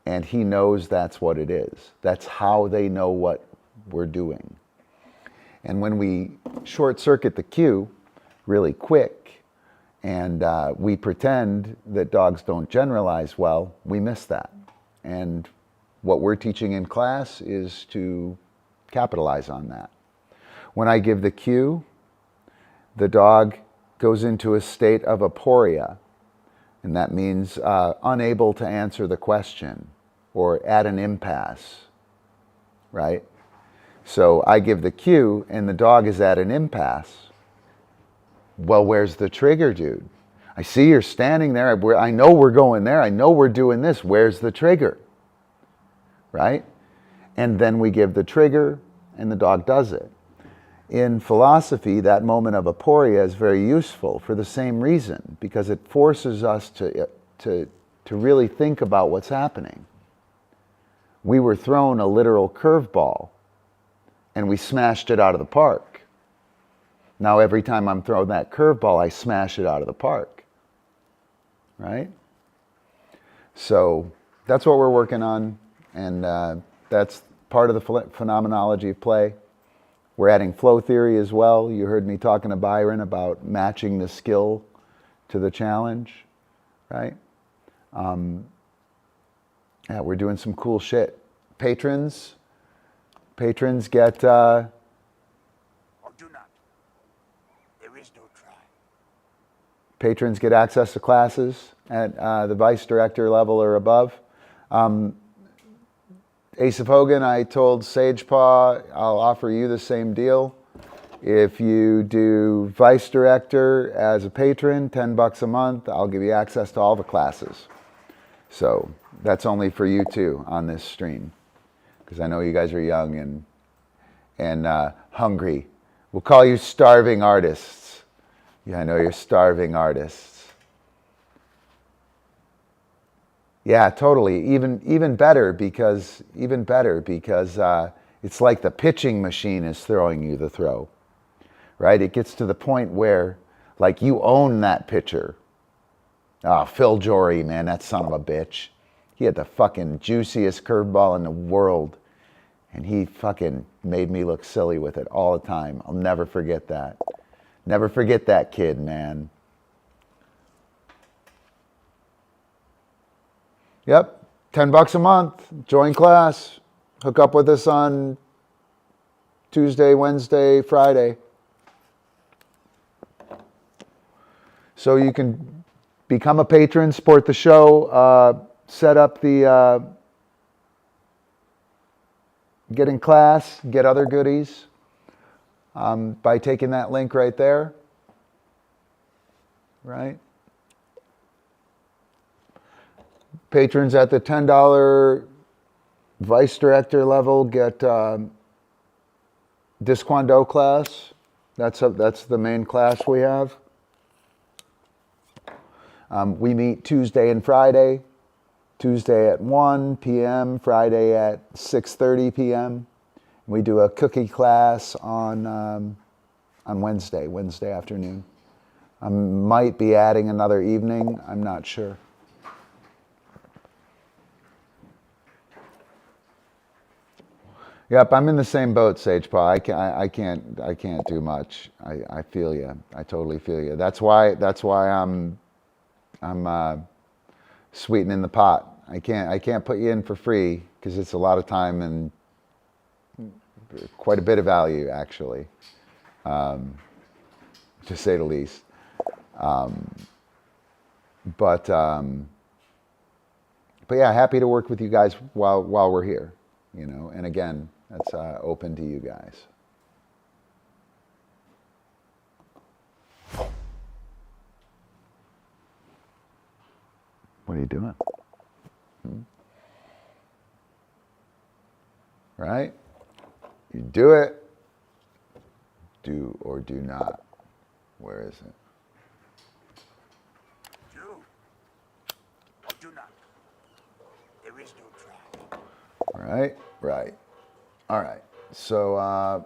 and he knows that's what it is. That's how they know what we're doing. And when we short circuit the cue really quick, and we pretend that dogs don't generalize well, we miss that. And what we're teaching in class is to capitalize on that. When I give the cue, the dog goes into a state of aporia, and that means unable to answer the question or at an impasse, right? So I give the cue and the dog is at an impasse. Well, where's the trigger, dude? I see you're standing there. I know we're going there. I know we're doing this. Where's the trigger? Right? And then we give the trigger and the dog does it. In philosophy, that moment of aporia is very useful for the same reason, because it forces us to really think about what's happening. We were thrown a literal curveball and we smashed it out of the park. Now every time I'm throwing that curveball, I smash it out of the park, right? So that's what we're working on, and that's part of the phenomenology of play. We're adding flow theory as well. You heard me talking to Byron about matching the skill to the challenge, right? Yeah, we're doing some cool shit. Patrons get... Patrons get access to classes at the vice director level or above. Ace of Hogan, I told Sagepaw, I'll offer you the same deal. If you do vice director as a patron, $10 a month, I'll give you access to all the classes. So that's only for you too on this stream, because I know you guys are young and hungry. We'll call you starving artists. Yeah, I know you're starving artists. Yeah, totally. Even better because it's like the pitching machine is throwing you the throw, right? It gets to the point where, like, you own that pitcher. Oh, Phil Jory, man, that son of a bitch. He had the fucking juiciest curveball in the world, and he fucking made me look silly with it all the time. I'll never forget that. Never forget that kid, man. Yep, $10 a month, join class, hook up with us on Tuesday, Wednesday, Friday. So you can become a patron, support the show, set up the, get in class, get other goodies. By taking that link right there, right? Patrons at the $10 vice director level get Disquando class. That's the main class we have. We meet Tuesday and Friday. Tuesday at 1 p.m., Friday at 6:30 p.m. We do a cookie class on Wednesday afternoon. I might be adding another evening. I'm not sure. Yep, I'm in the same boat, Sagepaw. I can't do much. I feel you. I totally feel you. That's why I'm sweetening the pot. I can't put you in for free because it's a lot of time and quite a bit of value, actually, to say the least. But yeah, happy to work with you guys while we're here, you know. And again, that's open to you guys. What are you doing? Right? You do it. Do or do not. Where is it? Do or do not. There is no try. Right, right. All right. So,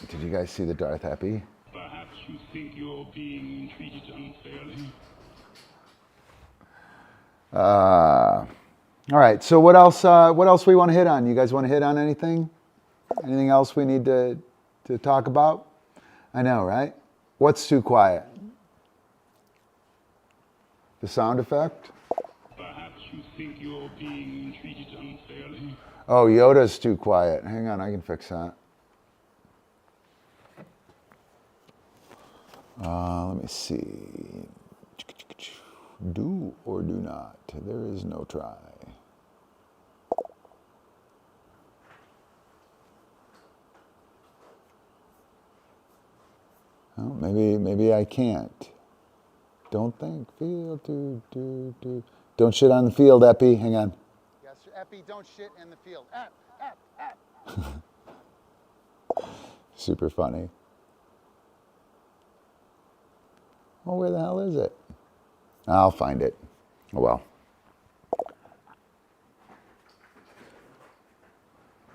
did you guys see the Darth Epi? Perhaps you think you're being treated unfairly. All right. So what else? What else we want to hit on? You guys want to hit on anything? Anything else we need to talk about? I know, right? What's too quiet? The sound effect? Perhaps you think you're being treated unfairly. Oh, Yoda's too quiet. Hang on, I can fix that. Let me see. Do or do not. There is no try. Oh, maybe I can't. Don't think, feel, do. Don't shit on the field, Epi. Hang on. Yes, Epi, don't shit in the field. Ep. Super funny. Oh, where the hell is it? I'll find it. Oh, well.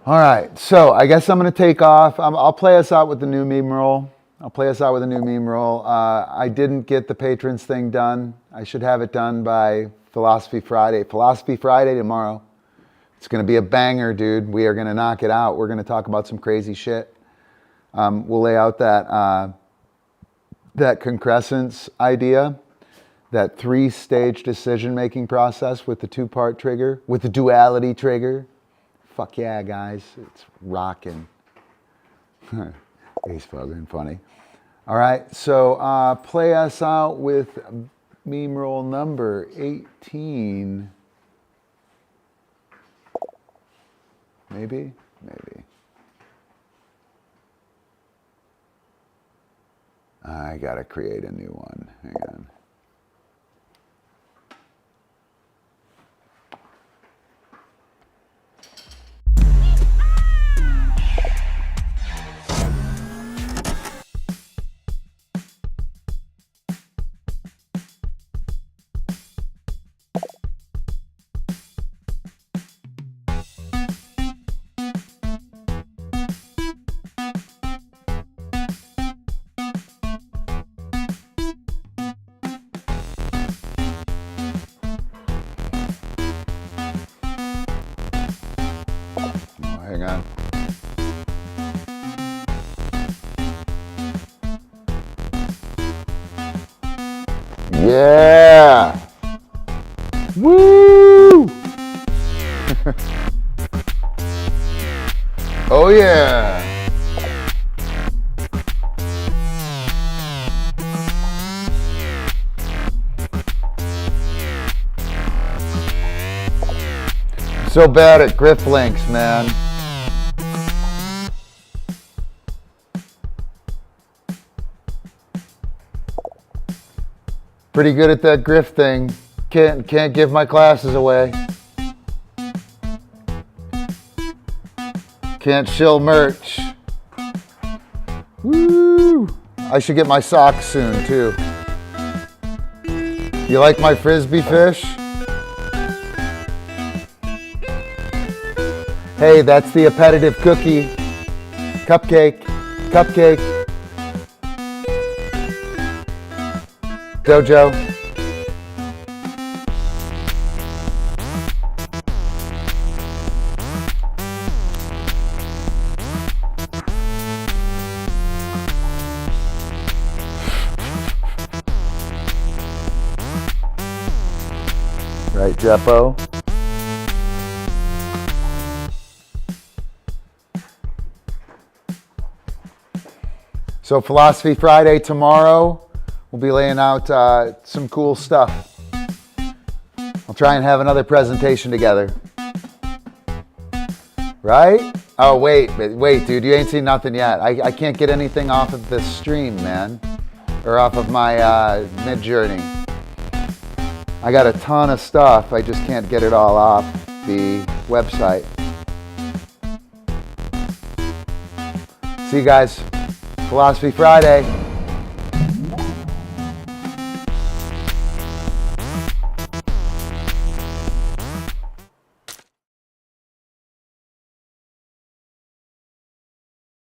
All right, so I guess I'm going to take off. I'll play us out with the new meme roll. I didn't get the patrons thing done. I should have it done by Philosophy Friday. Philosophy Friday tomorrow. It's going to be a banger, dude. We are going to knock it out. We're going to talk about some crazy shit. We'll lay out that concrescence idea, that 3-stage decision-making process with the 2-part trigger, with the duality trigger. Fuck yeah, guys. It's rocking. He's fucking funny. All right, so play us out with meme roll number 18. Maybe. I gotta create a new one. Hang on. Hang on. Yeah! Woo! Oh yeah! So bad at grip links, man. Pretty good at that griff thing. Can't give my classes away. Can't shill merch. Woo! I should get my socks soon too. You like my frisbee fish? Hey, that's the appetitive cookie. Cupcake. Dojo. Right, Jeppo. So Philosophy Friday tomorrow. We'll be laying out some cool stuff. I'll try and have another presentation together. Right? Oh, wait, dude, you ain't seen nothing yet. I can't get anything off of this stream, man. Or off of my Mid-Journey. I got a ton of stuff. I just can't get it all off the website. See you guys. Philosophy Friday.